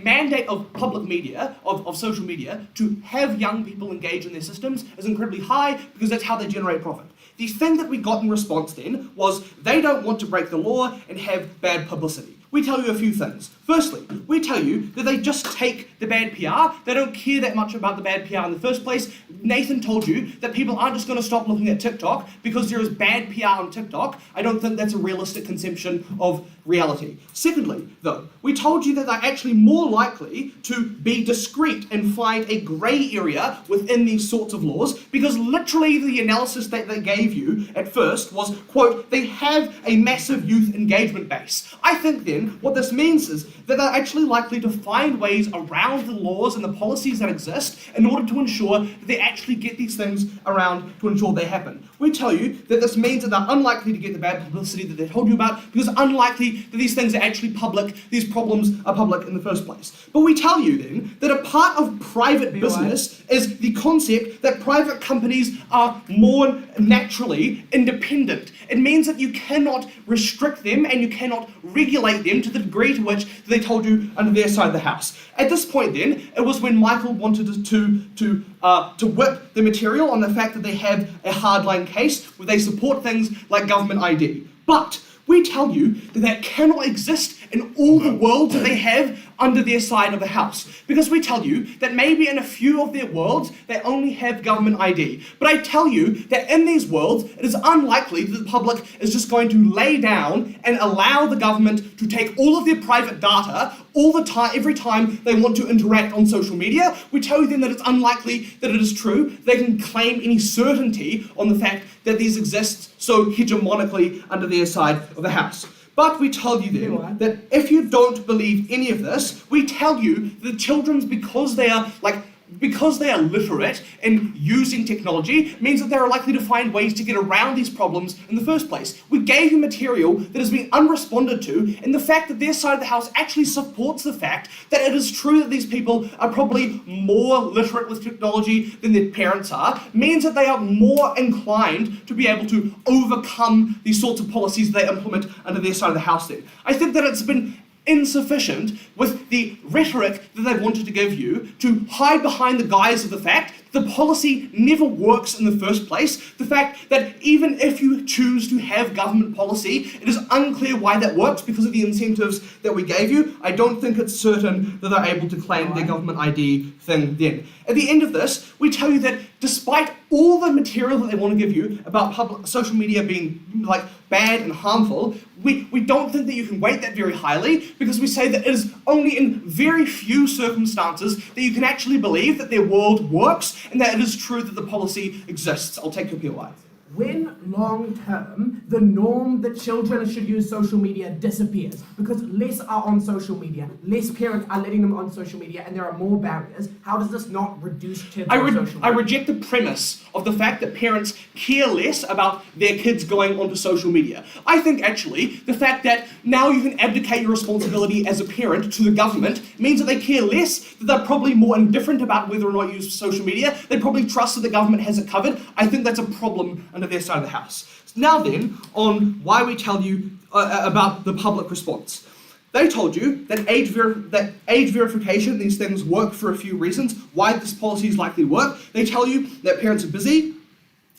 mandate of public media, of social media, to have young people engage in their systems is incredibly high because that's how they generate profit. The thing that we got in response then was they don't want to break the law and have bad publicity. We tell you a few things. Firstly, we tell you that they just take the bad PR. They don't care that much about the bad PR in the first place. Nathan told you that people aren't just going to stop looking at TikTok because there is bad PR on TikTok. I don't think that's a realistic conception of reality. Secondly, though, we told you that they're actually more likely to be discreet and find a grey area within these sorts of laws because literally the analysis that they gave you at first was, quote, they have a massive youth engagement base. I think then then, what this means is that they're actually likely to find ways around the laws and the policies that exist in order to ensure that they actually get these things around to ensure they happen. We tell you that this means that they're unlikely to get the bad publicity that they told you about, because it's unlikely that these things are actually public, these problems are public in the first place. But we tell you then that a part of private business is the concept that private companies are more naturally independent. It means that you cannot restrict them and you cannot regulate them to the degree to which they told you under their side of the house. At this point then, it was when Michael wanted to whip the material on the fact that they have a hardline case where they support things like government ID. But we tell you that that cannot exist in all the worlds that they have under their side of the house. Because we tell you that maybe in a few of their worlds, they only have government ID. But I tell you that in these worlds, it is unlikely that the public is just going to lay down and allow the government to take all of their private data all the time, every time they want to interact on social media. We tell you then that it's unlikely that it is true. They can claim any certainty on the fact that these exist so hegemonically under their side of the house. But we tell you then that if you don't believe any of this, we tell you that children, because they are literate in using technology, means that they're likely to find ways to get around these problems in the first place. We gave you material that has been unresponded to, and the fact that their side of the house actually supports the fact that it is true that these people are probably more literate with technology than their parents are, means that they are more inclined to be able to overcome these sorts of policies they implement under their side of the house then. I think that it's been insufficient with the rhetoric that they wanted to give you to hide behind the guise of the fact the policy never works in the first place. The fact that even if you choose to have government policy, it is unclear why that works because of the incentives that we gave you. I don't think it's certain that they're able to claim their government ID thing then. At the end of this, we tell you that despite all the material that they want to give you about social media being like bad and harmful, we don't think that you can weight that very highly, because we say that it is only in very few circumstances that you can actually believe that their world works and that it is true that the policy exists. I'll take your POI. When long term, the norm that children should use social media disappears because less are on social media, less parents are letting them on social media, and there are more barriers, how does this not reduce kids on social media? I reject the premise of the fact that parents care less about their kids going onto social media. I think actually the fact that now you can abdicate your responsibility as a parent to the government means that they care less, that they're probably more indifferent about whether or not you use social media. They probably trust that the government has it covered. I think that's a problem under their side of the house. Now then, on why we tell you about the public response. They told you that age verification, these things work for a few reasons, why this policy is likely to work. They tell you that parents are busy,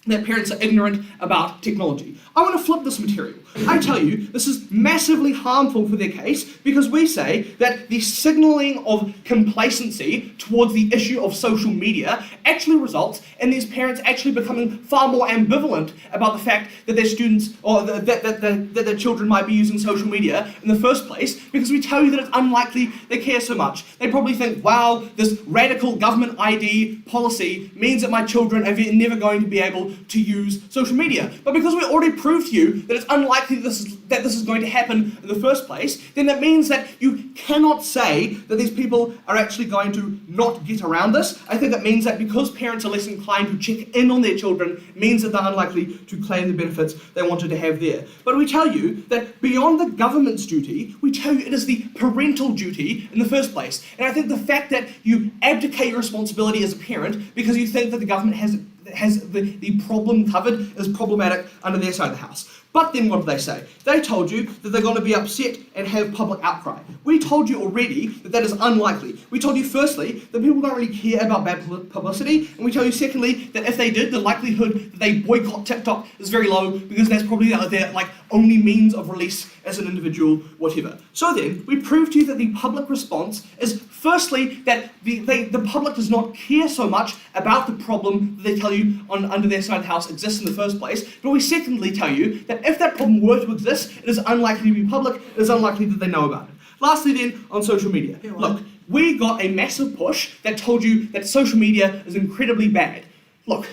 that parents are ignorant about technology. I want to flip this material. I tell you, this is massively harmful for their case because we say that the signaling of complacency towards the issue of social media actually results in these parents actually becoming far more ambivalent about the fact that their students or that their children might be using social media in the first place, because we tell you that it's unlikely they care so much. They probably think, wow, this radical government ID policy means that my children are never going to be able to use social media. But because we already proved to you that it's unlikely that this is going to happen in the first place, then that means that you cannot say that these people are actually going to not get around this. I think that means that because parents are less inclined to check in on their children, means that they're unlikely to claim the benefits they wanted to have there. But we tell you that beyond the government's duty, we tell you it is the parental duty in the first place. And I think the fact that you abdicate your responsibility as a parent because you think that the government has the problem covered is problematic under their side of the house. But then what did they say? They told you that they're going to be upset and have public outcry. We told you already that that is unlikely. We told you firstly that people don't really care about bad publicity, and we tell you secondly that if they did, the likelihood that they boycott TikTok is very low because that's probably their only means of release as an individual, whatever. So then, we proved to you that the public response is firstly that the public does not care so much about the problem that they tell you under their side of the house exists in the first place, but we secondly tell you that if that problem were to exist, it is unlikely to be public, it is unlikely that they know about it. Lastly then, on social media. Look, we got a massive push that told you that social media is incredibly bad. Look,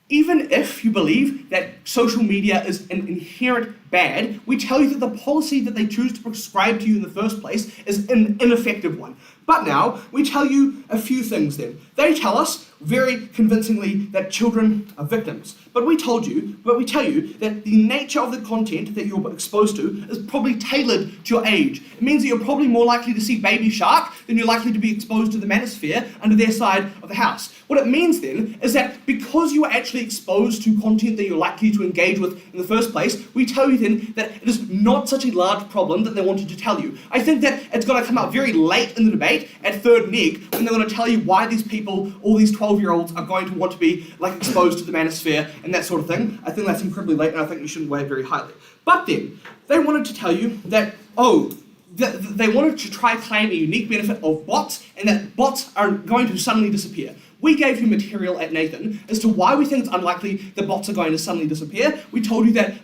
even if you believe that social media is an inherent bad, we tell you that the policy that they choose to prescribe to you in the first place is an ineffective one. But now, we tell you a few things then. They tell us, very convincingly, that children are victims. But we tell you that the nature of the content that you're exposed to is probably tailored to your age. It means that you're probably more likely to see Baby Shark than you're likely to be exposed to the Manosphere under their side of the house. What it means then is that because you are actually exposed to content that you're likely to engage with in the first place, we tell you then that it is not such a large problem that they wanted to tell you. I think that it's going to come out very late in the debate at third neg when they're going to tell you why these people, all these 12-year-olds, are going to want to be like exposed to the Manosphere and that sort of thing. I think that's incredibly late, and I think you shouldn't weigh it very highly. But then, they wanted to tell you that, they wanted to try claim a unique benefit of bots, and that bots are going to suddenly disappear. We gave you material at Nathan as to why we think it's unlikely that bots are going to suddenly disappear. We told you that,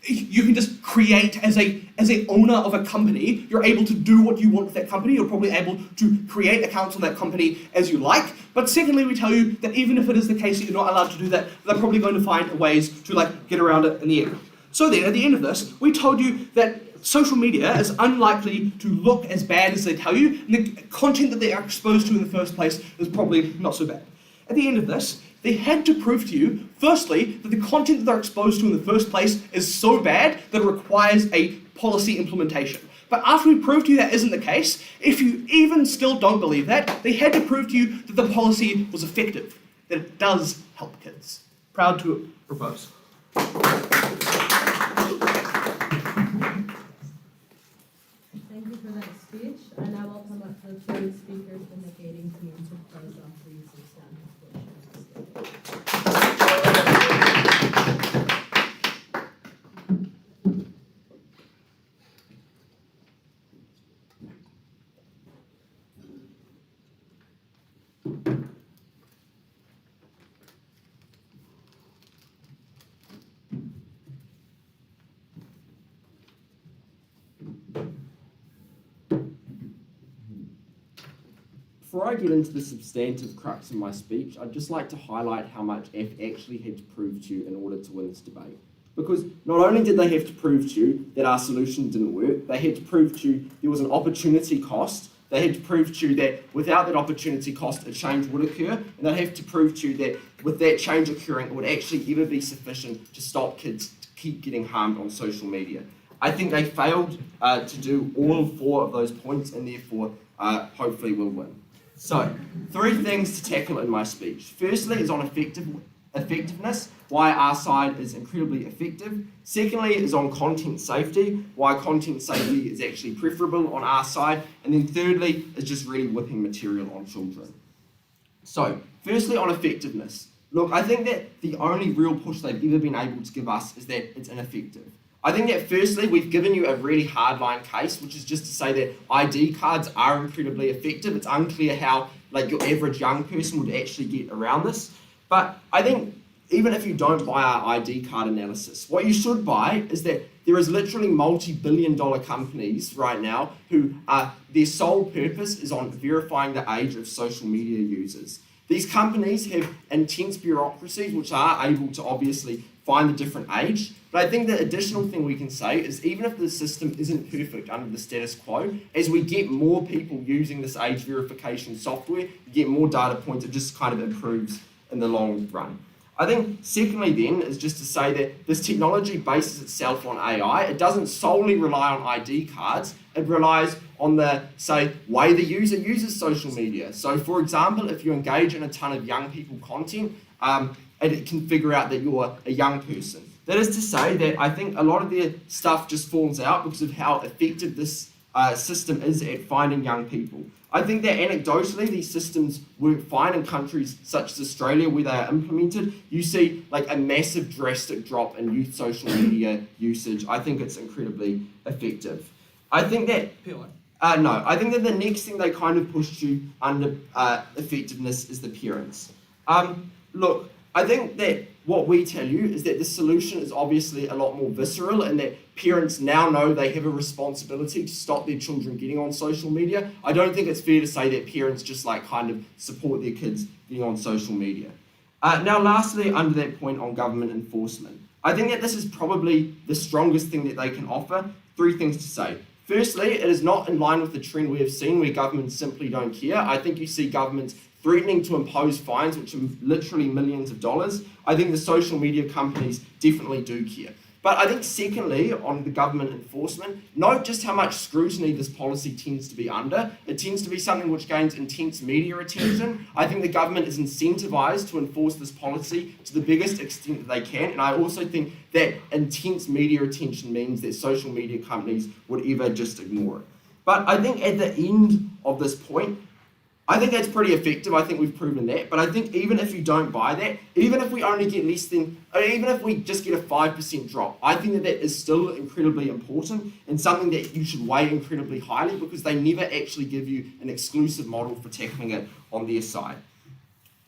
you can just create as a owner of a company, you're able to do what you want with that company. You're probably able to create accounts on that company as you like. But secondly, we tell you that even if it is the case that you're not allowed to do that, they're probably going to find ways to get around it in the end. So then, at the end of this, we told you that social media is unlikely to look as bad as they tell you, and the content that they are exposed to in the first place is probably not so bad. At the end of this, they had to prove to you, firstly, that the content that they're exposed to in the first place is so bad that it requires a policy implementation. But after we proved to you that isn't the case, if you even still don't believe that, they had to prove to you that the policy was effective, that it does help kids. Proud to propose. Thank you for that speech. I now welcome up the third speaker from the debating team to close off the substantive portion. Before I get into the substantive crux of my speech, I'd just like to highlight how much F actually had to prove to you in order to win this debate. Because not only did they have to prove to you that our solution didn't work, they had to prove to you there was an opportunity cost, they had to prove to you that without that opportunity cost, a change would occur, and they have to prove to you that with that change occurring, it would actually ever be sufficient to stop kids to keep getting harmed on social media. I think they failed to do all four of those points, and therefore hopefully will win. So, 3 things to tackle in my speech. Firstly is on effectiveness, why our side is incredibly effective. Secondly is on content safety, why content safety is actually preferable on our side. And then thirdly is just really whipping material on children. So, firstly on effectiveness. Look, I think that the only real push they've ever been able to give us is that it's ineffective. I think that firstly, we've given you a really hardline case, which is just to say that ID cards are incredibly effective. It's unclear how your average young person would actually get around this. But I think even if you don't buy our ID card analysis, what you should buy is that there is literally multi-billion-dollar companies right now who their sole purpose is on verifying the age of social media users. These companies have intense bureaucracies which are able to obviously find the different age. But I think the additional thing we can say is even if the system isn't perfect under the status quo, as we get more people using this age verification software, you get more data points, it just kind of improves in the long run. I think secondly then is just to say that this technology bases itself on AI. It doesn't solely rely on ID cards. It relies on the, way the user uses social media. So for example, if you engage in a ton of young people content, it can figure out that you're a young person. That is to say that I think a lot of their stuff just falls out because of how effective this system is at finding young people. I think that anecdotally these systems work fine in countries such as Australia where they are implemented. You see a massive drastic drop in youth social media usage. I think it's incredibly effective. I think that I think that the next thing they kind of pushed you under effectiveness is the parents. Look, I think that what we tell you is that the solution is obviously a lot more visceral and that parents now know they have a responsibility to stop their children getting on social media. I don't think it's fair to say that parents just kind of support their kids getting on social media. Now lastly, under that point on government enforcement, I think that this is probably the strongest thing that they can offer. 3 things to say. Firstly, it is not in line with the trend we have seen where governments simply don't care. I think you see governments threatening to impose fines, which are literally millions of dollars. I think the social media companies definitely do care. But I think secondly, on the government enforcement, note just how much scrutiny this policy tends to be under. It tends to be something which gains intense media attention. I think the government is incentivized to enforce this policy to the biggest extent that they can. And I also think that intense media attention means that social media companies would ever just ignore it. But I think at the end of this point, I think that's pretty effective. I think we've proven that. But I think even if you don't buy that, even if we only get even if we just get a 5% drop, I think that is still incredibly important and something that you should weigh incredibly highly because they never actually give you an exclusive model for tackling it on their side.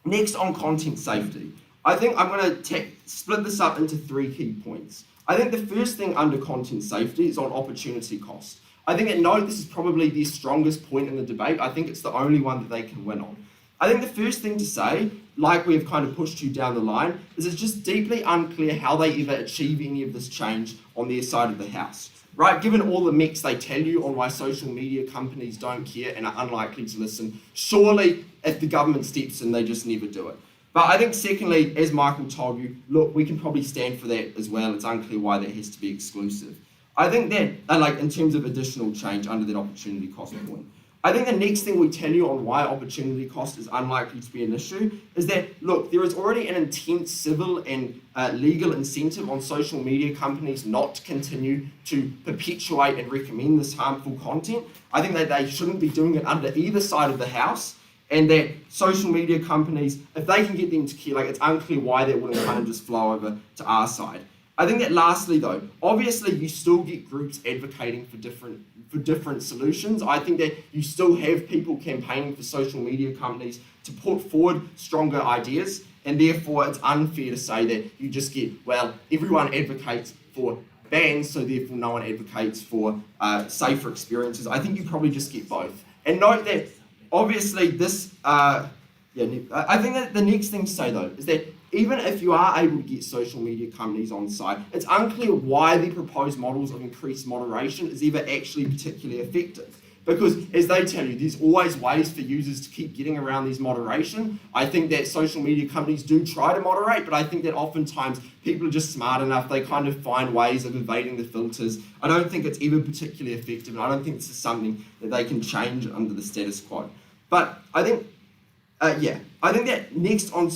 Next, on content safety. I think I'm going to split this up into 3 key points. I think the first thing under content safety is on opportunity cost. I think this is probably their strongest point in the debate. I think it's the only one that they can win on. I think the first thing to say, like we have kind of pushed you down the line, is it's just deeply unclear how they ever achieve any of this change on their side of the house. Right? Given all the mix they tell you on why social media companies don't care and are unlikely to listen, surely if the government steps in, they just never do it. But I think secondly, as Michael told you, look, we can probably stand for that as well. It's unclear why that has to be exclusive. I think that, in terms of additional change under that opportunity cost point, I think the next thing we tell you on why opportunity cost is unlikely to be an issue is that, look, there is already an intense civil and legal incentive on social media companies not to continue to perpetuate and recommend this harmful content. I think that they shouldn't be doing it under either side of the house, and that social media companies, if they can get them to care, it's unclear why that wouldn't kind of just flow over to our side. I think that lastly though, obviously you still get groups advocating for different solutions. I think that you still have people campaigning for social media companies to put forward stronger ideas, and therefore it's unfair to say that you just get, well, everyone advocates for bans, so therefore no one advocates for safer experiences. I think you probably just get both. And note that obviously this, I think that the next thing to say though is that even if you are able to get social media companies on side, it's unclear why the proposed models of increased moderation is ever actually particularly effective. Because as they tell you, there's always ways for users to keep getting around these moderation. I think that social media companies do try to moderate, but I think that oftentimes people are just smart enough, they kind of find ways of evading the filters. I don't think it's ever particularly effective, and I don't think this is something that they can change under the status quo. But I think I think that next on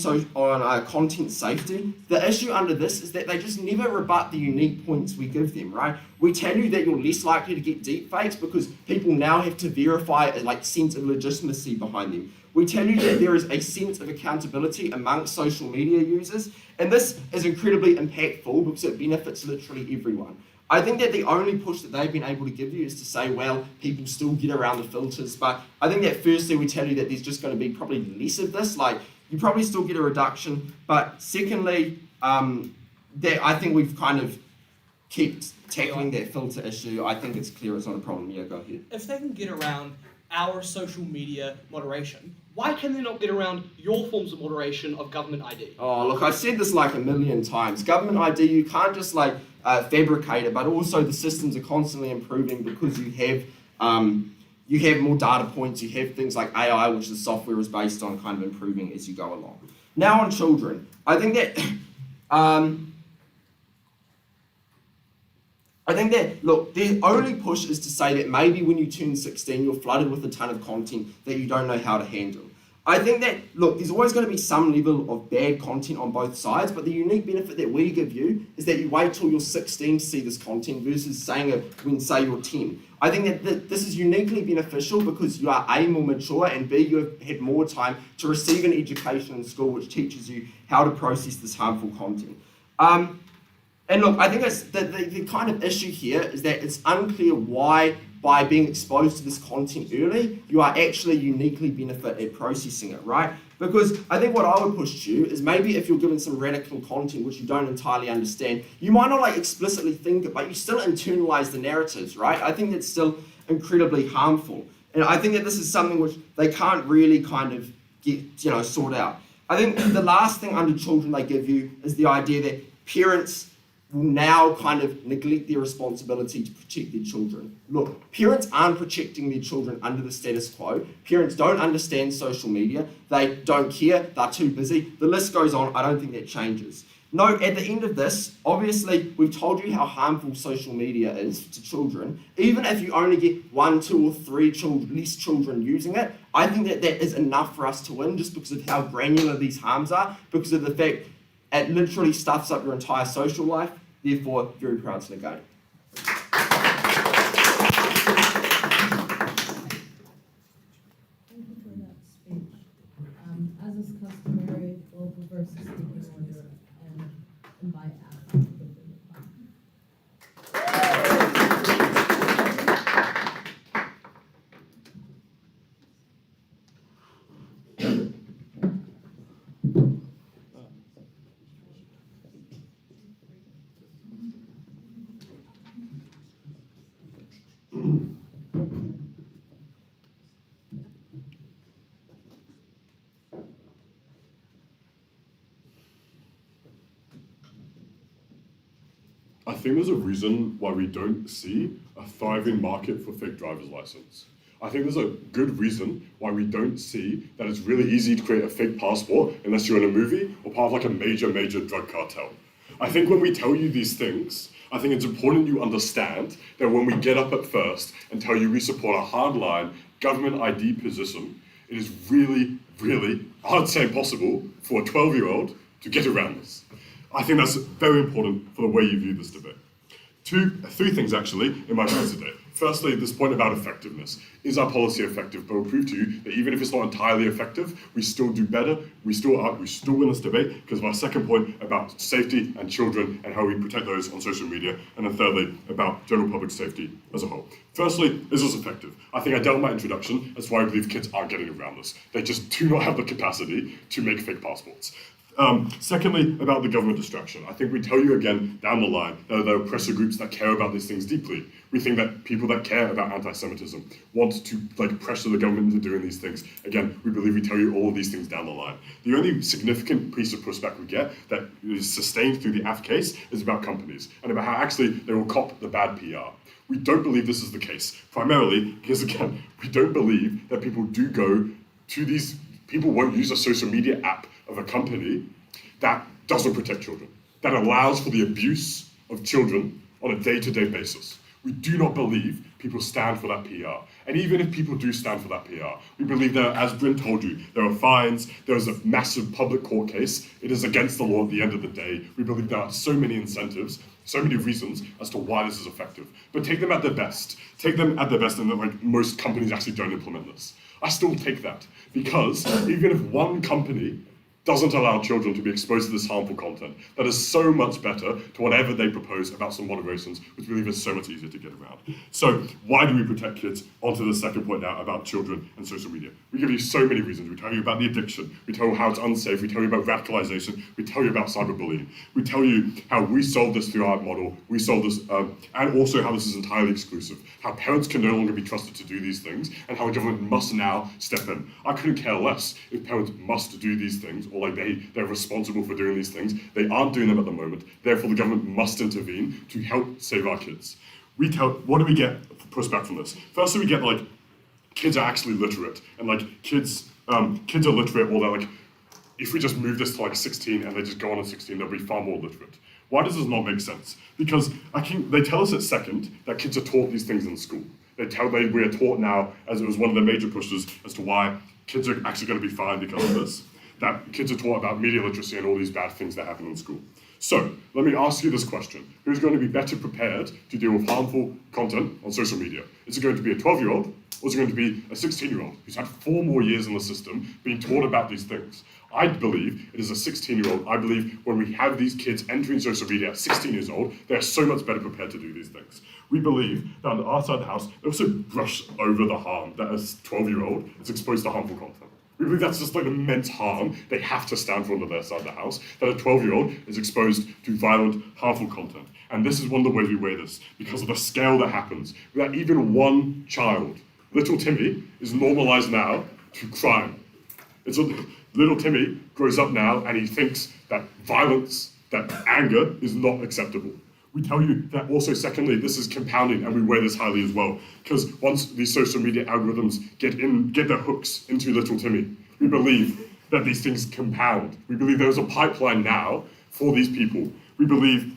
content safety, the issue under this is that they just never rebut the unique points we give them, right? We tell you that you're less likely to get deepfakes because people now have to verify a sense of legitimacy behind them. We tell you that there is a sense of accountability amongst social media users, and this is incredibly impactful because it benefits literally everyone. I think that the only push that they've been able to give you is to say, well, people still get around the filters. But I think that firstly, we tell you that there's just going to be probably less of this. You probably still get a reduction. But secondly, that I think we've kind of kept tackling that filter issue. I think it's clear it's not a problem. Yeah, go ahead. If they can get around our social media moderation, why can they not get around your forms of moderation of government ID? Oh, look, I've said this a million times. Government ID, you can't just fabricate it, but also the systems are constantly improving because you have more data points, you have things like AI, which the software is based on, kind of improving as you go along. Now on children, I think that, look, the only push is to say that maybe when you turn 16, you're flooded with a ton of content that you don't know how to handle. I think that, look, there's always going to be some level of bad content on both sides, but the unique benefit that we give you is that you wait till you're 16 to see this content versus saying it when, say, you're 10. I think that this is uniquely beneficial because you are A, more mature, and B, you have had more time to receive an education in school which teaches you how to process this harmful content. And look, I think it's the kind of issue here is that it's unclear why, by being exposed to this content early, you are actually uniquely benefit at processing it, right? Because I think what I would push to you is maybe if you're given some radical content which you don't entirely understand, you might not explicitly think it, but you still internalize the narratives, right? I think that's still incredibly harmful. And I think that this is something which they can't really kind of get, sort out. I think the last thing under children they give you is the idea that parents will now kind of neglect their responsibility to protect their children. Look, parents aren't protecting their children under the status quo. Parents don't understand social media. They don't care. They're too busy. The list goes on. I don't think that changes. No, at the end of this, obviously, we've told you how harmful social media is to children. Even if you only get 1, 2, or 3 less children using it, I think that that is enough for us to win just because of how granular these harms are, because of the fact it literally stuffs up your entire social life. Therefore, very proud to negate. Thank you for that speech. As is customary, we'll reverse the speaking order and invite Adam to give the reply. I think there's a reason why we don't see a thriving market for fake driver's license. I think there's a good reason why we don't see that it's really easy to create a fake passport unless you're in a movie or part of like a major drug cartel. I think when we tell you these things, I think it's important you understand that when we get up at first and tell you we support a hardline government ID position, it is really, hard to say impossible for a 12-year-old to get around this. I think that's very important for the way you view this debate. Three things actually in my views today. Firstly, this point about effectiveness. Is our policy effective? But we'll prove to you that even if it's not entirely effective, we still do better. We still win this debate because of our second point about safety and children and how we protect those on social media. And then thirdly, about general public safety as a whole. Firstly, is this effective? I think I dealt in my introduction. That's why I believe kids aren't getting around this. They just do not have the capacity to make fake passports. Secondly, about the government distraction. I think we tell you again down the line that there are oppressor groups that care about these things deeply. We think that people that care about anti-Semitism want to pressure the government into doing these things. Again, we believe we tell you all of these things down the line. The only significant piece of pushback we get that is sustained through the AF case is about companies and about how actually they will cop the bad PR. We don't believe this is the case, primarily because again, we don't believe that people do go to these, people won't use a social media app of a company that doesn't protect children, that allows for the abuse of children on a day-to-day basis. We do not believe people stand for that PR. And even if people do stand for that PR, we believe that, as Bryn told you, there are fines, there is a massive public court case, it is against the law at the end of the day. We believe there are so many incentives, so many reasons as to why this is effective. But take them at their best. Take them at their best and that most companies actually don't implement this. I still take that, because even if one company doesn't allow children to be exposed to this harmful content, that is so much better to whatever they propose about some moderations, which we believe is so much easier to get around. So why do we protect kids? Onto the second point now about children and social media. We give you so many reasons. We tell you about the addiction. We tell you how it's unsafe. We tell you about radicalization. We tell you about cyberbullying. We tell you how we solve this through our model. We solve this, and also how this is entirely exclusive. How parents can no longer be trusted to do these things, and how the government must now step in. I couldn't care less if parents must do these things, or they're responsible for doing these things. They aren't doing them at the moment. Therefore, the government must intervene to help save our kids. What do we get pushback from this? Firstly, we get kids are actually literate, and kids are literate, or they're if we just move this to 16 and they just go on at 16, they'll be far more literate. Why does this not make sense? Because they tell us at second that kids are taught these things in school. We are taught now, as it was one of the major pushes as to why kids are actually going to be fined because of this, that kids are taught about media literacy and all these bad things that happen in school. So, let me ask you this question. Who's going to be better prepared to deal with harmful content on social media? Is it going to be a 12-year-old, or is it going to be a 16-year-old who's had 4 more years in the system being taught about these things? I believe it is a 16-year-old. I believe when we have these kids entering social media at 16 years old, they're so much better prepared to do these things. We believe that on our side of the house, they also brush over the harm that a 12-year-old is exposed to harmful content. We believe that's just immense harm they have to stand for on their side of the house, that a 12-year-old is exposed to violent, harmful content. And this is one of the ways we weigh this, because of the scale that happens. That even one child, little Timmy, is normalized now to crime. Little Timmy grows up now and he thinks that violence, that anger is not acceptable. We tell you that also, secondly, this is compounding, and we weigh this highly as well. Because once these social media algorithms get their hooks into little Timmy, we believe that these things compound. We believe there's a pipeline now for these people. We believe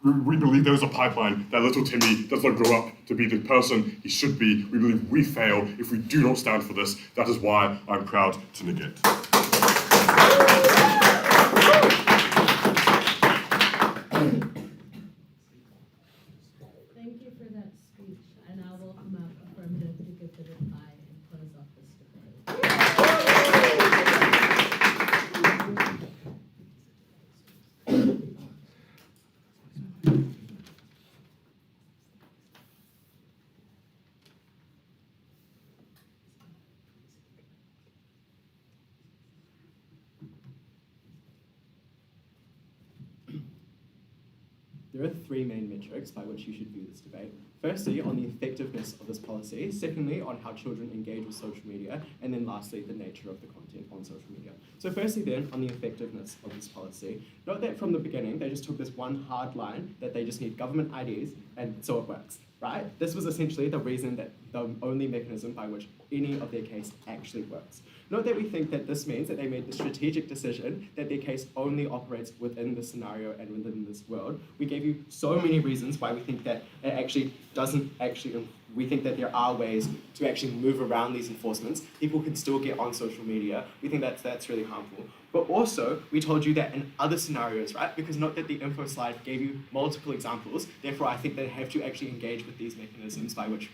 there's a pipeline that little Timmy does not grow up to be the person he should be. We believe we fail if we do not stand for this. That is why I'm proud to negate. Thank you for that speech, and I welcome up Affirmative to give the reply and close off this debate. There are three main metrics by which you should view this debate. Firstly, on the effectiveness of this policy. Secondly, on how children engage with social media. And then lastly, the nature of the content on social media. So firstly then, on the effectiveness of this policy. Note that from the beginning, they just took this one hard line that they just need government IDs and so it works, right? This was essentially the reason that the only mechanism by which any of their case actually works. Note that we think that this means that they made the strategic decision that their case only operates within this scenario and within this world. We gave you so many reasons why we think that it actually doesn't actually, we think that there are ways to actually move around these enforcements. People can still get on social media. We think that's really harmful. But also, we told you that in other scenarios, right? Because note that the info slide gave you multiple examples. Therefore, I think they have to actually engage with these mechanisms by which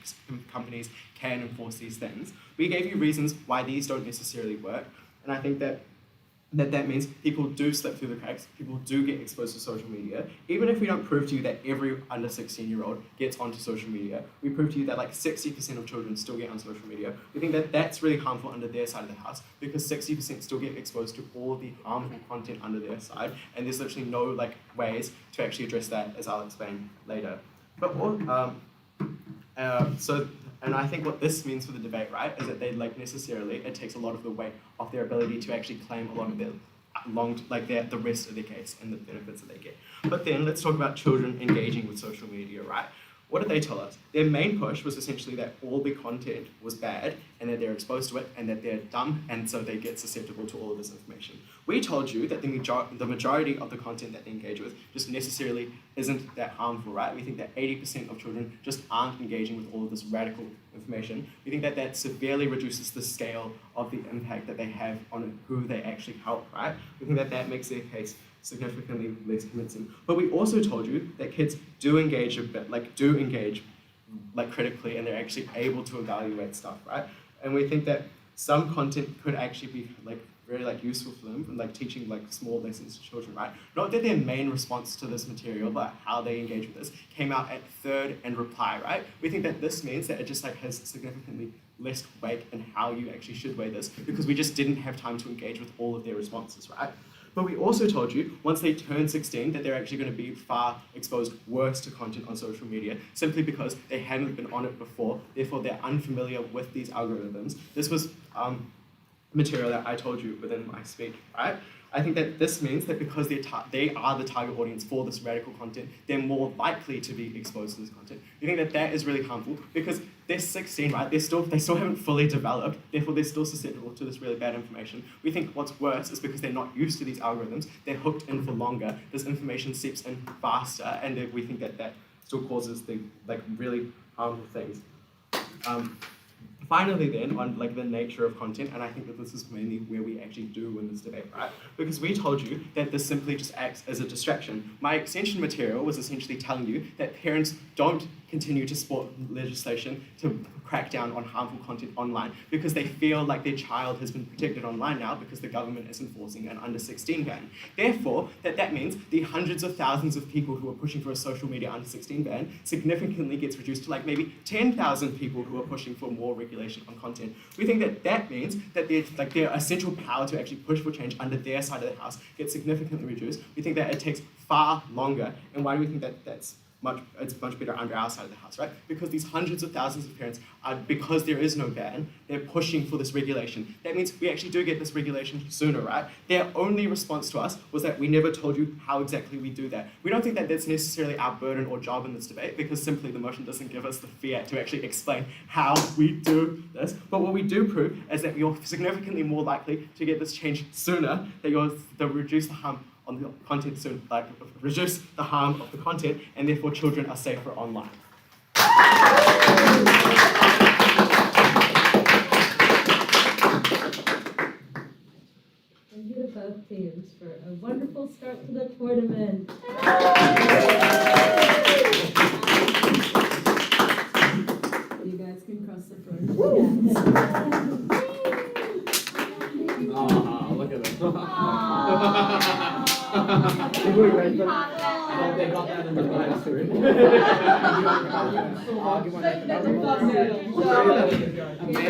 companies can enforce these things. We gave you reasons why these don't necessarily work. And I think that means people do slip through the cracks, people do get exposed to social media. Even if we don't prove to you that every under 16-year-old gets onto social media, we prove to you that like 60% of children still get on social media. We think that that's really harmful under their side of the house because 60% still get exposed to all the harmful content under their side, and there's literally no like ways to actually address that, as I'll explain later. But and I think what this means for the debate, right, is that it takes a lot of the weight off their ability to actually claim a lot of the rest of their case and the benefits that they get. But then let's talk about children engaging with social media, right? What did they tell us? Their main push was essentially that all the content was bad and that they're exposed to it and that they're dumb and so they get susceptible to all of this information. We told you that the majority of the content that they engage with just necessarily isn't that harmful, right? We think that 80% of children just aren't engaging with all of this radical information. We think that that severely reduces the scale of the impact that they have on who they actually help, right? We think that that makes their case significantly less convincing. But we also told you that kids do engage critically and they're actually able to evaluate stuff, right? And we think that some content could actually be very useful for them, from teaching small lessons to children, right? Not that their main response to this material, but how they engage with this came out at third and reply, right? We think that this means that it just has significantly less weight in how you actually should weigh this because we just didn't have time to engage with all of their responses, right? But we also told you, once they turn 16, that they're actually going to be far exposed worse to content on social media, simply because they haven't been on it before, therefore they're unfamiliar with these algorithms. This was material that I told you within my speech, right? I think that this means that because they are the target audience for this radical content, they're more likely to be exposed to this content. We think that that is really harmful because they're 16, right? They still haven't fully developed, therefore they're still susceptible to this really bad information. We think what's worse is because they're not used to these algorithms, they're hooked in for longer, this information seeps in faster, and we think that that still causes the really harmful things. Finally then, on the nature of content, and I think that this is mainly where we actually do win this debate, right? Because we told you that this simply just acts as a distraction. My extension material was essentially telling you that parents don't continue to support legislation to crack down on harmful content online because they feel like their child has been protected online now because the government is enforcing an under 16 ban. Therefore, that means the hundreds of thousands of people who are pushing for a social media under 16 ban significantly gets reduced to maybe 10,000 people who are pushing for more regulation on content. We think that that means that their essential power to actually push for change under their side of the house gets significantly reduced. We think that it takes far longer. And why do we think that that's it's much better under our side of the house, right? Because these hundreds of thousands of parents are, because there is no ban, they're pushing for this regulation. That means we actually do get this regulation sooner, right? Their only response to us was that we never told you how exactly we do that. We don't think that that's necessarily our burden or job in this debate, because simply the motion doesn't give us the fiat to actually explain how we do this. But what we do prove is that you're significantly more likely to get this change sooner, that you'll reduce the harm on the content soon, like reduce the harm of the content, and therefore children are safer online. Thank you to both teams for a wonderful start to the tournament. You guys can cross the floor. Oh, look at them. They got that in the classroom. Amazing.